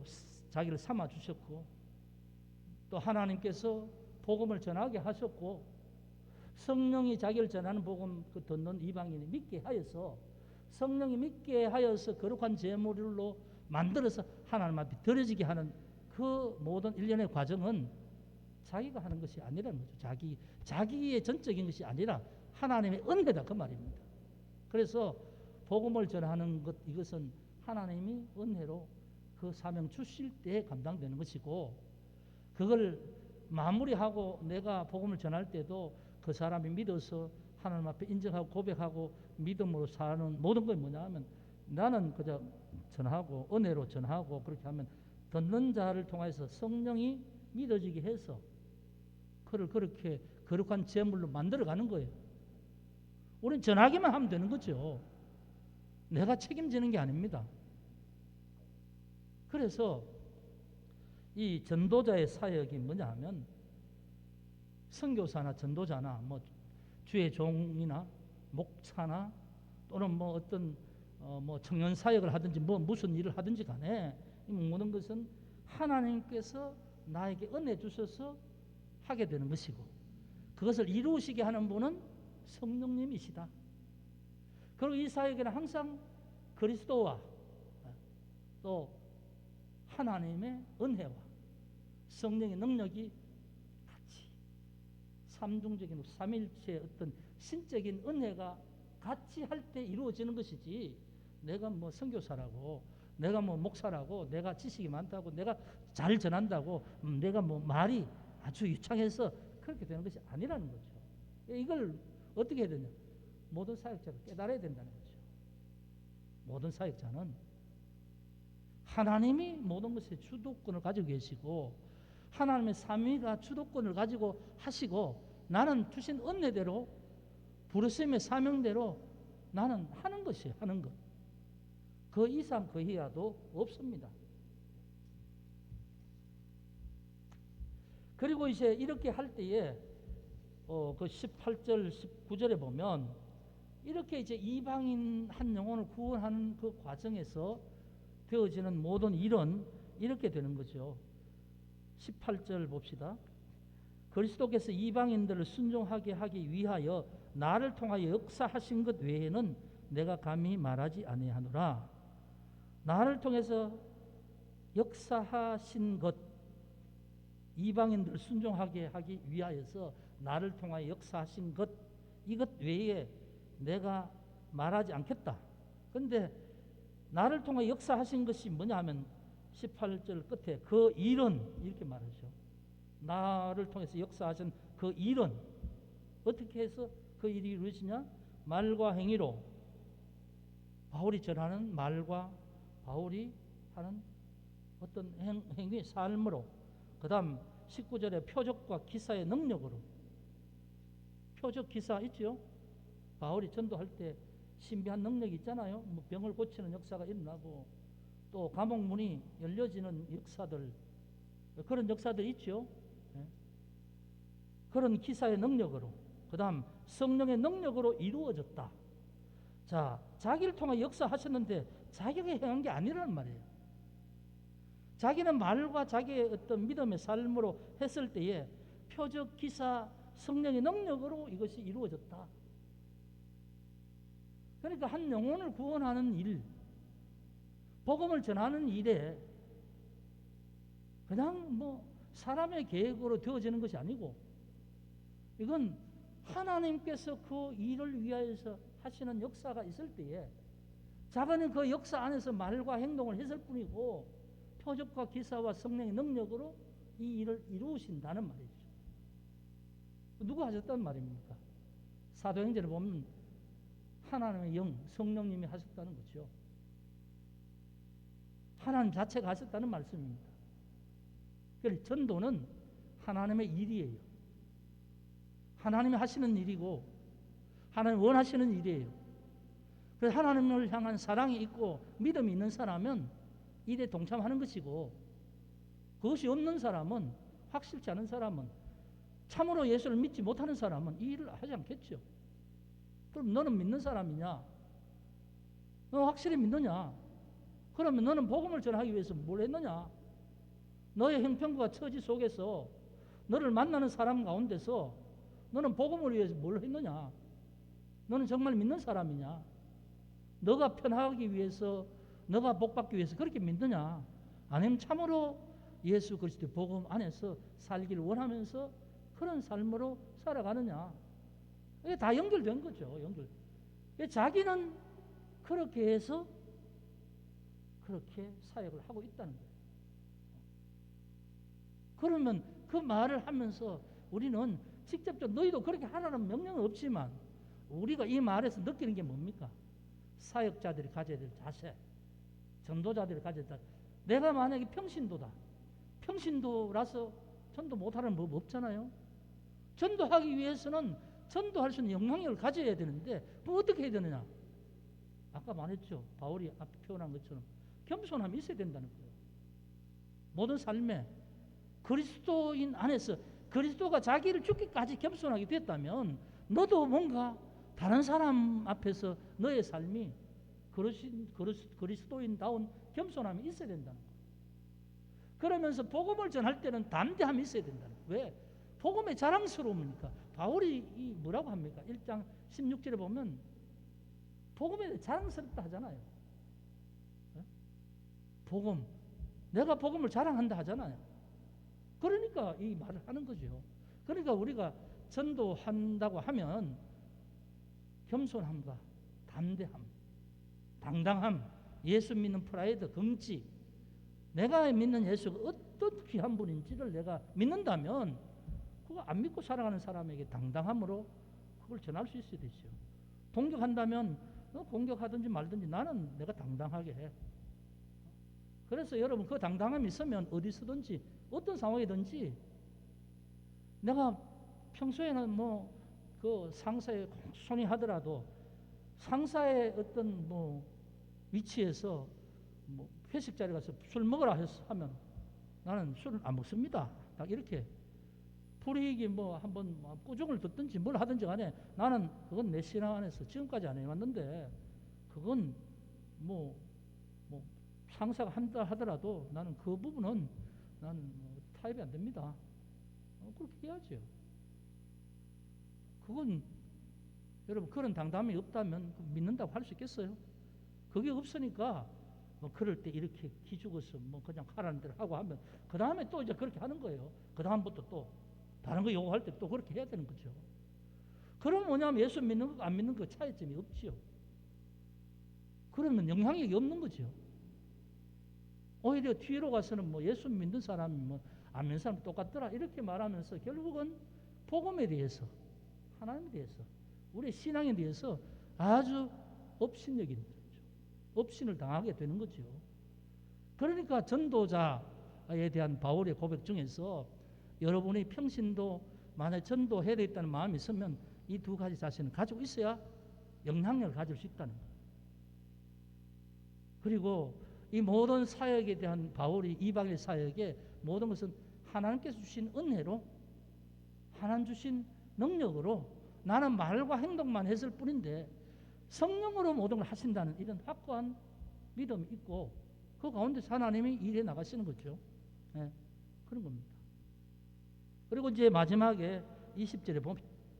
[SPEAKER 1] 자기를 삼아 주셨고 또 하나님께서 복음을 전하게 하셨고 성령이 자기를 전하는 복음 듣는 이방인이 믿게 하여서 성령이 믿게 하여서 거룩한 제물로 만들어서 하나님 앞에 드려지게 하는 그 모든 일련의 과정은 자기가 하는 것이 아니라는 거죠. 자기의 전적인 것이 아니라 하나님의 은혜다 그 말입니다. 그래서 복음을 전하는 것 이것은 하나님이 은혜로 그 사명 주실 때 감당되는 것이고 그걸 마무리하고 내가 복음을 전할 때도 그 사람이 믿어서 하나님 앞에 인정하고 고백하고 믿음으로 사는 모든 건 뭐냐 하면 나는 그저 전하고 은혜로 전하고 그렇게 하면 듣는 자를 통해서 성령이 믿어지게 해서 그를 그렇게 거룩한 제물로 만들어가는 거예요. 우리는 전하기만 하면 되는 거죠. 내가 책임지는 게 아닙니다. 그래서 이 전도자의 사역이 뭐냐 하면 선교사나 전도자나 뭐 주의 종이나 목사나 또는 뭐 어떤 뭐 청년 사역을 하든지 뭐 무슨 일을 하든지 간에 이 모든 것은 하나님께서 나에게 은혜 주셔서 하게 되는 것이고 그것을 이루시게 하는 분은 성령님이시다. 그리고 이 사역에는 항상 그리스도와 또 하나님의 은혜와 성령의 능력이 같이 삼중적인 삼일체의 어떤 신적인 은혜가 같이 할 때 이루어지는 것이지 내가 뭐 선교사라고 내가 뭐 목사라고 내가 지식이 많다고 내가 잘 전한다고 내가 뭐 말이 아주 유창해서 그렇게 되는 것이 아니라는 거죠. 이걸 어떻게 해야 되냐? 모든 사역자가 깨달아야 된다는 거죠. 모든 사역자는 하나님이 모든 것의 주도권을 가지고 계시고 하나님의 삼위가 주도권을 가지고 하시고 나는 주신 은혜대로 부르심의 사명대로 나는 하는 것이에요. 하는 것. 그 이상 그 이하도 없습니다. 그리고 이제 이렇게 할 때에 그 18절 19절에 보면 이렇게 이제 이방인 한 영혼을 구원하는 그 과정에서 되어지는 모든 일은 이렇게 되는 거죠. 18절 봅시다. 그리스도께서 이방인들을 순종하게 하기 위하여 나를 통하여 역사하신 것 외에는 내가 감히 말하지 아니하노라. 나를 통해서 역사하신 것 이방인들을 순종하게 하기 위하여서 나를 통하여 역사하신 것 이것 외에 내가 말하지 않겠다. 그런데 나를 통해 역사하신 것이 뭐냐 하면 18절 끝에 그 일은 이렇게 말하죠. 나를 통해서 역사하신 그 일은 어떻게 해서 그 일이 이루어지냐? 말과 행위로 바울이 전하는 말과 바울이 하는 어떤 행위의 삶으로 그 다음 19절에 표적과 기사의 능력으로 표적 기사 있죠? 바울이 전도할 때 신비한 능력이 있잖아요. 뭐 병을 고치는 역사가 일어나고 또 감옥문이 열려지는 역사들 그런 역사들이 있죠. 네. 그런 기사의 능력으로, 그 다음 성령의 능력으로 이루어졌다. 자, 자기를 통해 역사하셨는데 자기가 행한 게 아니라는 말이에요. 자기는 말과 자기의 어떤 믿음의 삶으로 했을 때에 표적, 기사, 성령의 능력으로 이것이 이루어졌다. 그러니까 한 영혼을 구원하는 일, 복음을 전하는 일에 그냥 뭐 사람의 계획으로 되어지는 것이 아니고, 이건 하나님께서 그 일을 위하여서 하시는 역사가 있을 때에 자기는 그 역사 안에서 말과 행동을 했을 뿐이고, 표적과 기사와 성령의 능력으로 이 일을 이루신다는 말이죠. 누가 하셨단 말입니까? 사도행전에 보면 하나님의 영, 성령님이 하셨다는 거죠. 하나님 자체가 하셨다는 말씀입니다. 그래서 전도는 하나님의 일이에요. 하나님이 하시는 일이고 하나님 원하시는 일이에요. 그래서 하나님을 향한 사랑이 있고 믿음이 있는 사람은 일에 동참하는 것이고, 그것이 없는 사람은, 확실치 않은 사람은, 참으로 예수를 믿지 못하는 사람은 이 일을 하지 않겠죠. 그럼 너는 믿는 사람이냐? 너 확실히 믿느냐? 그러면 너는 복음을 전하기 위해서 뭘 했느냐? 너의 형편과 처지 속에서 너를 만나는 사람 가운데서 너는 복음을 위해서 뭘 했느냐? 너는 정말 믿는 사람이냐? 너가 편하기 위해서, 너가 복받기 위해서 그렇게 믿느냐? 아니면 참으로 예수 그리스도의 복음 안에서 살기를 원하면서 그런 삶으로 살아가느냐? 이게 다 연결된 거죠. 연결. 자기는 그렇게 해서 그렇게 사역을 하고 있다는 거예요. 그러면 그 말을 하면서 우리는 직접적으로 너희도 그렇게 하라는 명령은 없지만 우리가 이 말에서 느끼는 게 뭡니까? 사역자들이 가져야 될 자세, 전도자들이 가져야 될 자세. 내가 만약에 평신도다. 평신도라서 전도 못하는 법 없잖아요. 전도하기 위해서는 전도할 수 있는 영향력을 가져야 되는데 뭐 어떻게 해야 되느냐? 아까 말했죠. 바울이 앞에 표현한 것처럼 겸손함이 있어야 된다는 거예요. 모든 삶에 그리스도인 안에서 그리스도가 자기를 죽기까지 겸손하게 됐다면 너도 뭔가 다른 사람 앞에서 너의 삶이 그리스도인다운 겸손함이 있어야 된다는 거예요. 그러면서 복음을 전할 때는 담대함이 있어야 된다는 거예요. 왜? 복음의 자랑스러움이니까. 바울이 뭐라고 합니까? 1장 16절에 보면 복음에 자랑스럽다 하잖아요. 복음, 내가 복음을 자랑한다 하잖아요. 그러니까 이 말을 하는 거죠. 그러니까 우리가 전도한다고 하면 겸손함과 담대함, 당당함, 예수 믿는 프라이드, 긍지, 내가 믿는 예수가 어떤 귀한 분인지를 내가 믿는다면 그거 안 믿고 살아가는 사람에게 당당함으로 그걸 전할 수 있어야 되죠. 공격한다면 공격하든지 말든지 나는 내가 당당하게 해. 그래서 여러분 그 당당함이 있으면 어디서든지 어떤 상황이든지, 내가 평소에는 뭐 그 상사에 손이 하더라도 상사의 어떤 뭐 위치에서 뭐 회식 자리 가서 술 먹으라 하면 나는 술을 안 먹습니다. 딱 이렇게 불이익이 뭐 한번 꾸중을 듣든지 뭘 하든지 간에 나는 그건 내 신앙 안에서 지금까지 안 해왔는데, 그건 뭐 상사가 한다 하더라도 나는 그 부분은 나는 타협이 안 됩니다. 그렇게 해야죠. 그건 여러분 그런 당담이 없다면 믿는다고 할 수 있겠어요? 그게 없으니까 뭐 그럴 때 이렇게 기죽어서 뭐 그냥 하라는 대로 하고 하면 그 다음에 또 이제 그렇게 하는 거예요. 그 다음부터 또 다른 거 요구할 때 또 그렇게 해야 되는 거죠. 그럼 뭐냐면 예수 믿는 거 안 믿는 거 차이점이 없지요. 그러면 영향력이 없는 거죠. 오히려 뒤로 가서는 뭐 예수 믿는 사람이 뭐 안 믿는 사람 똑같더라 이렇게 말하면서 결국은 복음에 대해서, 하나님에 대해서, 우리의 신앙에 대해서 아주 업신여긴 거죠. 업신을 당하게 되는 거죠. 그러니까 전도자에 대한 바울의 고백 중에서 여러분이 평신도 만약 전도해야 되겠다는 마음이 있으면 이 두 가지 자신을 가지고 있어야 영향력을 가질 수 있다는 거예요. 그리고 이 모든 사역에 대한 바울이 이방의 사역에 모든 것은 하나님께서 주신 은혜로 하나님 주신 능력으로 나는 말과 행동만 했을 뿐인데 성령으로 모든 걸 하신다는 이런 확고한 믿음이 있고 그 가운데서 하나님이 일해 나가시는 거죠. 네, 그런 겁니다. 그리고 이제 마지막에 20절에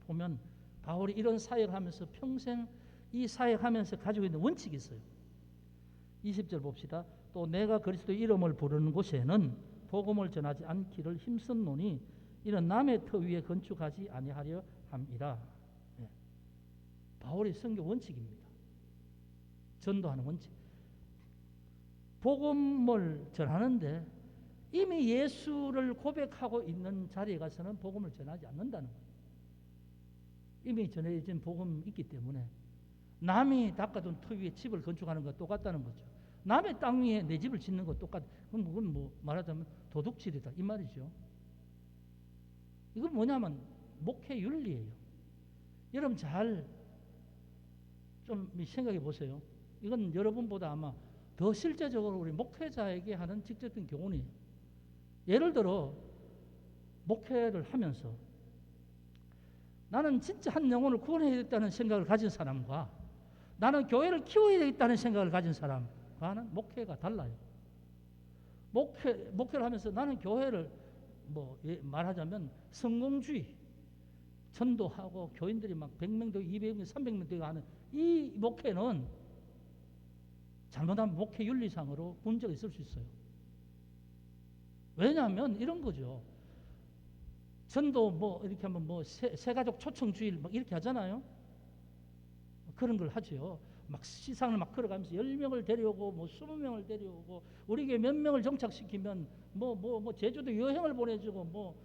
[SPEAKER 1] 보면 바울이 이런 사역하면서 평생 이 사역하면서 가지고 있는 원칙이 있어요. 20절 봅시다. 또 내가 그리스도의 이름을 부르는 곳에는 복음을 전하지 않기를 힘썼노니 이는 남의 터 위에 건축하지 아니하려 함이라. 네. 바울의 선교 원칙입니다. 전도하는 원칙. 복음을 전하는데 이미 예수를 고백하고 있는 자리에 가서는 복음을 전하지 않는다는 거예요. 이미 전해진 복음이 있기 때문에 남이 닦아둔 터 위에 집을 건축하는 것 똑같다는 거죠. 남의 땅 위에 내 집을 짓는 것 똑같아. 그건 뭐 말하자면 도둑질이다 이 말이죠. 이건 뭐냐면 목회 윤리예요. 여러분 잘 좀 생각해 보세요. 이건 여러분보다 아마 더 실제적으로 우리 목회자에게 하는 직접적인 교훈이에요. 예를 들어 목회를 하면서 나는 진짜 한 영혼을 구원해야겠다는 생각을 가진 사람과 나는 교회를 키워야 되겠다는 생각을 가진 사람과는 목회가 달라요. 목회를 하면서 나는 교회를 말하자면 성공주의 전도하고 교인들이 막 100명 되고 200명 300명 되고 하는 이 목회는 잘못하면 목회 윤리상으로 문제가 있을 수 있어요. 왜냐하면 이런 거죠. 전도 이렇게 하면 세가족 초청주의 이렇게 하잖아요. 그런 걸 하죠. 막 시상을 막 걸어가면서 10명을 데려오고 20명을 데려오고 우리 교회 몇 명을 정착시키면 제주도 여행을 보내주고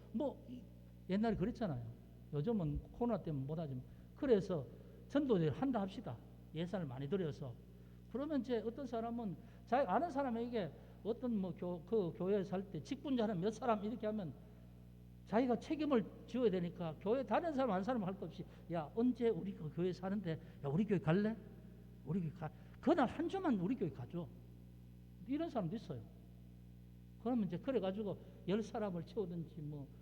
[SPEAKER 1] 옛날에 그랬잖아요. 요즘은 코로나 때문에 못하지만 그래서 전도를 한다 합시다. 예산을 많이 들여서 그러면 이제 어떤 사람은 자기 아는 사람에게 어떤 그 교회에 살 때 직분자는 몇 사람 이렇게 하면 자기가 책임을 지어야 되니까 교회 다른 사람 한 사람 할 것 없이 야 언제 우리 그 교회 사는데 야 우리 교회 갈래? 우리 교회 가. 그날 한 주만 우리 교회 가죠. 이런 사람도 있어요. 그러면 이제 그래가지고 10사람을 채우든지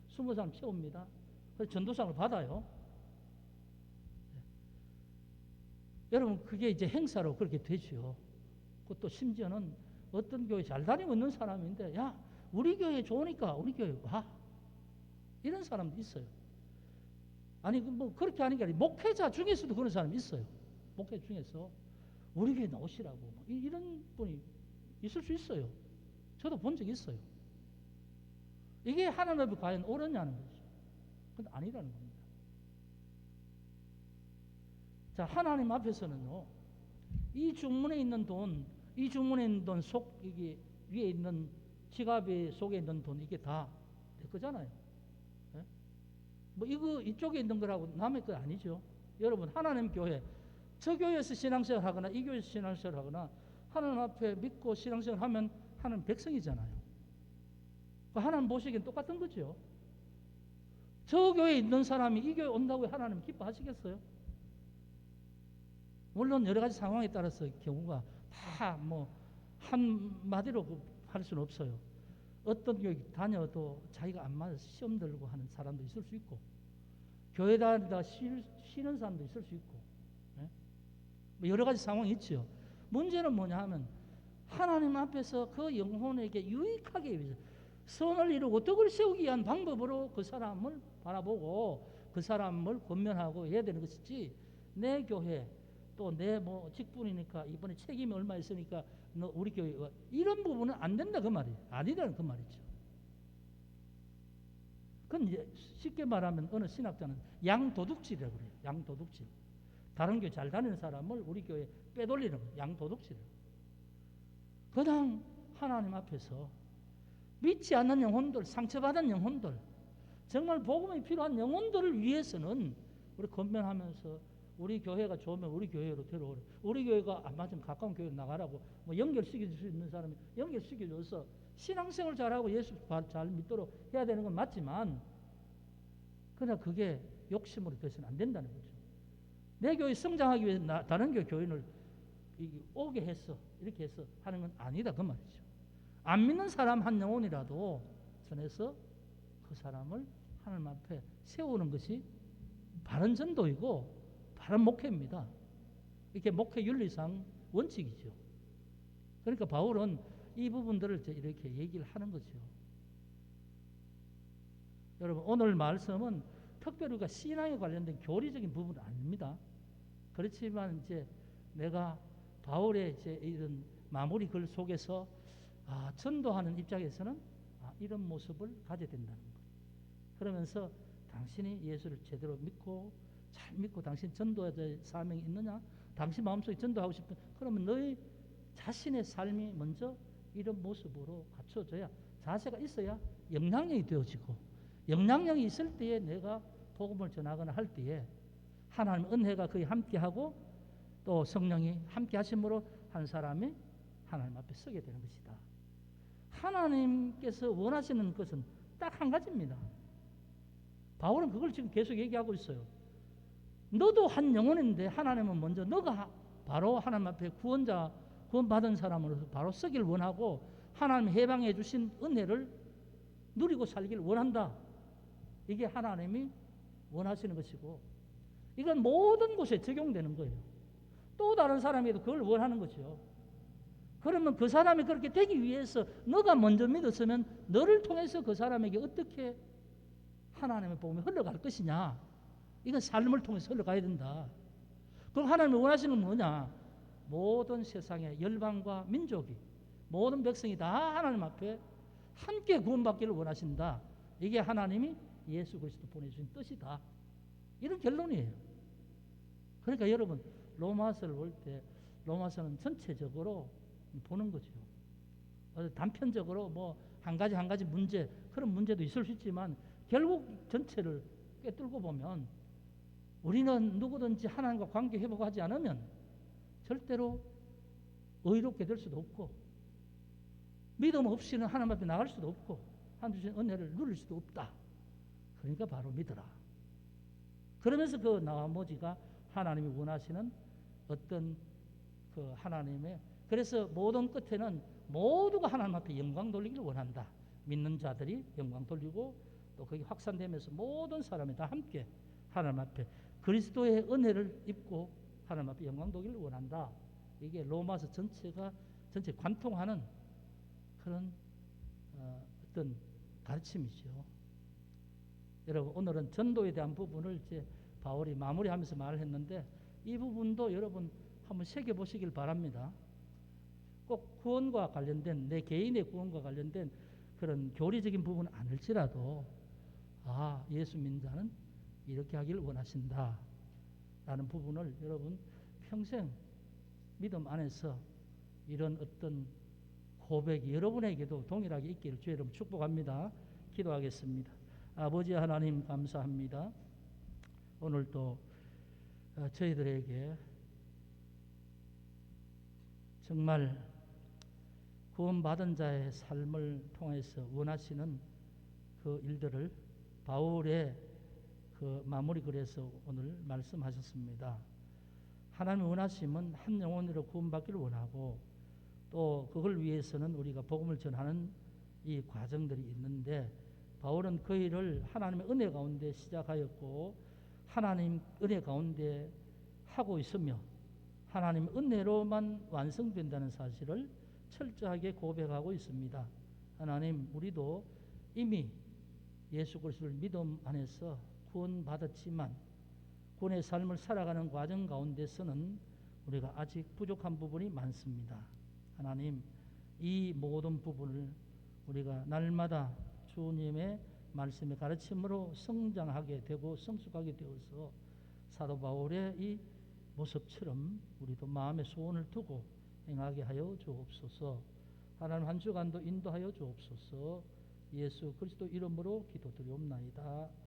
[SPEAKER 1] 20사람 채웁니다. 그래서 전도상을 받아요. 여러분 그게 이제 행사로 그렇게 되죠. 그것도 심지어는 어떤 교회 잘 다니고 있는 사람인데 야 우리 교회 좋으니까 우리 교회 와 이런 사람도 있어요. 아니 그렇게 하는 게 아니라 목회자 중에서도 그런 사람이 있어요. 목회 중에서 우리 교회 나오시라고 이런 분이 있을 수 있어요. 저도 본 적이 있어요. 이게 하나님 앞에 과연 옳으냐는 거죠. 근데 아니라는 겁니다. 자, 하나님 앞에서는요, 이 주문에 있는 돈, 이 주문에 있는 돈 이게 위에 있는 지갑에 속에 있는 돈, 이게 다 내 거잖아요. 네? 이거 이쪽에 있는 거라고 남의 거 아니죠. 여러분, 하나님 교회, 저 교회에서 신앙생활 하거나 이 교회에서 신앙생활 하거나 하나님 앞에 믿고 신앙생활 하면 하나님 백성이잖아요. 하나님 보시기엔 똑같은 거죠. 저 교회에 있는 사람이 이 교회 온다고 하나님 기뻐하시겠어요? 물론 여러 가지 상황에 따라서 경우가 다 한마디로 할 수는 없어요. 어떤 교회 다녀도 자기가 안 맞아서 시험 들고 하는 사람도 있을 수 있고 교회 다니다 쉬는 사람도 있을 수 있고 여러 가지 상황이 있죠. 문제는 뭐냐 하면 하나님 앞에서 그 영혼에게 유익하게 위해서 선을 이루고 덕을 세우기 위한 방법으로 그 사람을 바라보고 그 사람을 권면하고 해야 되는 것이지 내 교회 또 내 직분이니까 이번에 책임이 얼마 있으니까 너 우리 교회 이런 부분은 안 된다 그 말이에요. 아니라는 그 말이죠. 그건 이제 쉽게 말하면 어느 신학자는 양도둑질이라고 그래요. 양도둑질. 다른 교회 잘 다니는 사람을 우리 교회에 빼돌리는 거예요. 양도둑질이라고. 그냥 하나님 앞에서 믿지 않는 영혼들, 상처받은 영혼들, 정말 복음이 필요한 영혼들을 위해서는 우리 권면하면서 우리 교회가 좋으면 우리 교회로 데려오라. 우리 교회가 안 맞으면 가까운 교회로 나가라고 연결시켜줄 수 있는 사람이 연결시켜줘서 신앙생활 잘하고 예수 잘 믿도록 해야 되는 건 맞지만 그러나 그게 욕심으로 돼서는 안 된다는 거죠. 내 교회 성장하기 위해서 다른 교인을 오게 해서 이렇게 해서 하는 건 아니다 그 말이죠. 안 믿는 사람 한 영혼이라도 전해서 그 사람을 하나님 앞에 세우는 것이 바른 전도이고 바른 목회입니다. 이게 목회 윤리상 원칙이죠. 그러니까 바울은 이 부분들을 이렇게 얘기를 하는 거죠. 여러분, 오늘 말씀은 특별히 우리가 신앙에 관련된 교리적인 부분은 아닙니다. 그렇지만 이제 내가 바울의 이제 이런 마무리 글 속에서 전도하는 입장에서는 이런 모습을 가져야 된다는 거예요. 그러면서 당신이 예수를 제대로 믿고 잘 믿고 당신 전도자의 사명이 있느냐? 당신 마음속에 전도하고 싶은, 그러면 너의 자신의 삶이 먼저 이런 모습으로 갖춰져야, 자세가 있어야 영향력이 되어지고, 영향력이 있을 때에 내가 복음을 전하거나 할 때에 하나님의 은혜가 거기 함께하고 또 성령이 함께 하심으로 한 사람이 하나님 앞에 서게 되는 것이다. 하나님께서 원하시는 것은 딱 한 가지입니다. 바울은 그걸 지금 계속 얘기하고 있어요. 너도 한 영혼인데 하나님은 먼저 너가 바로 하나님 앞에 구원받은 사람으로서 바로 서길 원하고 하나님 해방해 주신 은혜를 누리고 살길 원한다. 이게 하나님이 원하시는 것이고, 이건 모든 곳에 적용되는 거예요. 또 다른 사람에도 그걸 원하는 거죠. 그러면 그 사람이 그렇게 되기 위해서 너가 먼저 믿었으면 너를 통해서 그 사람에게 어떻게 하나님의 복음이 흘러갈 것이냐, 이건 삶을 통해서 흘러가야 된다. 그럼 하나님이 원하시는 건 뭐냐? 모든 세상의 열방과 민족이, 모든 백성이 다 하나님 앞에 함께 구원받기를 원하신다. 이게 하나님이 예수 그리스도 보내주신 뜻이다. 이런 결론이에요. 그러니까 여러분, 로마서를 볼 때 로마서는 전체적으로 보는 거죠. 단편적으로 뭐 한 가지 문제, 그런 문제도 있을 수 있지만 결국 전체를 꿰뚫고 보면 우리는 누구든지 하나님과 관계 회복하지 않으면 절대로 의롭게 될 수도 없고, 믿음 없이는 하나님 앞에 나갈 수도 없고, 하나님 주신 은혜를 누릴 수도 없다. 그러니까 바로 믿어라. 그러면서 그 나머지가 하나님이 원하시는 어떤 그 하나님의, 그래서 모든 끝에는 모두가 하나님 앞에 영광 돌리기를 원한다. 믿는 자들이 영광 돌리고 또 그게 확산되면서 모든 사람이 다 함께 하나님 앞에 그리스도의 은혜를 입고 하나님 앞에 영광 돌리기를 원한다. 이게 로마서 전체가 전체 관통하는 그런 어떤 가르침이죠. 여러분, 오늘은 전도에 대한 부분을 이제 바울이 마무리하면서 말을 했는데, 이 부분도 여러분 한번 새겨보시길 바랍니다. 꼭 구원과 관련된, 내 개인의 구원과 관련된 그런 교리적인 부분은 아닐지라도 예수 믿는 자는 이렇게 하기를 원하신다 라는 부분을 여러분 평생 믿음 안에서 이런 어떤 고백이 여러분에게도 동일하게 있기를 주의 이름 축복합니다. 기도하겠습니다. 아버지 하나님, 감사합니다. 오늘도 저희들에게 정말 구원받은 자의 삶을 통해서 원하시는 그 일들을 바울의 그 마무리 글에서 오늘 말씀하셨습니다. 하나님의 원하심은 한 영혼으로 구원받기를 원하고, 또 그걸 위해서는 우리가 복음을 전하는 이 과정들이 있는데, 바울은 그 일을 하나님의 은혜 가운데 시작하였고 하나님 은혜 가운데 하고 있으며 하나님 은혜로만 완성된다는 사실을 철저하게 고백하고 있습니다. 하나님, 우리도 이미 예수 그리스도를 믿음 안에서 구원받았지만 구원의 삶을 살아가는 과정 가운데서는 우리가 아직 부족한 부분이 많습니다. 하나님, 이 모든 부분을 우리가 날마다 주님의 말씀의 가르침으로 성장하게 되고 성숙하게 되어서 사도 바울의 이 모습처럼 우리도 마음의 소원을 두고 행하게 하여 주옵소서. 하나님, 한 주간도 인도하여 주옵소서. 예수 그리스도 이름으로 기도드리옵나이다.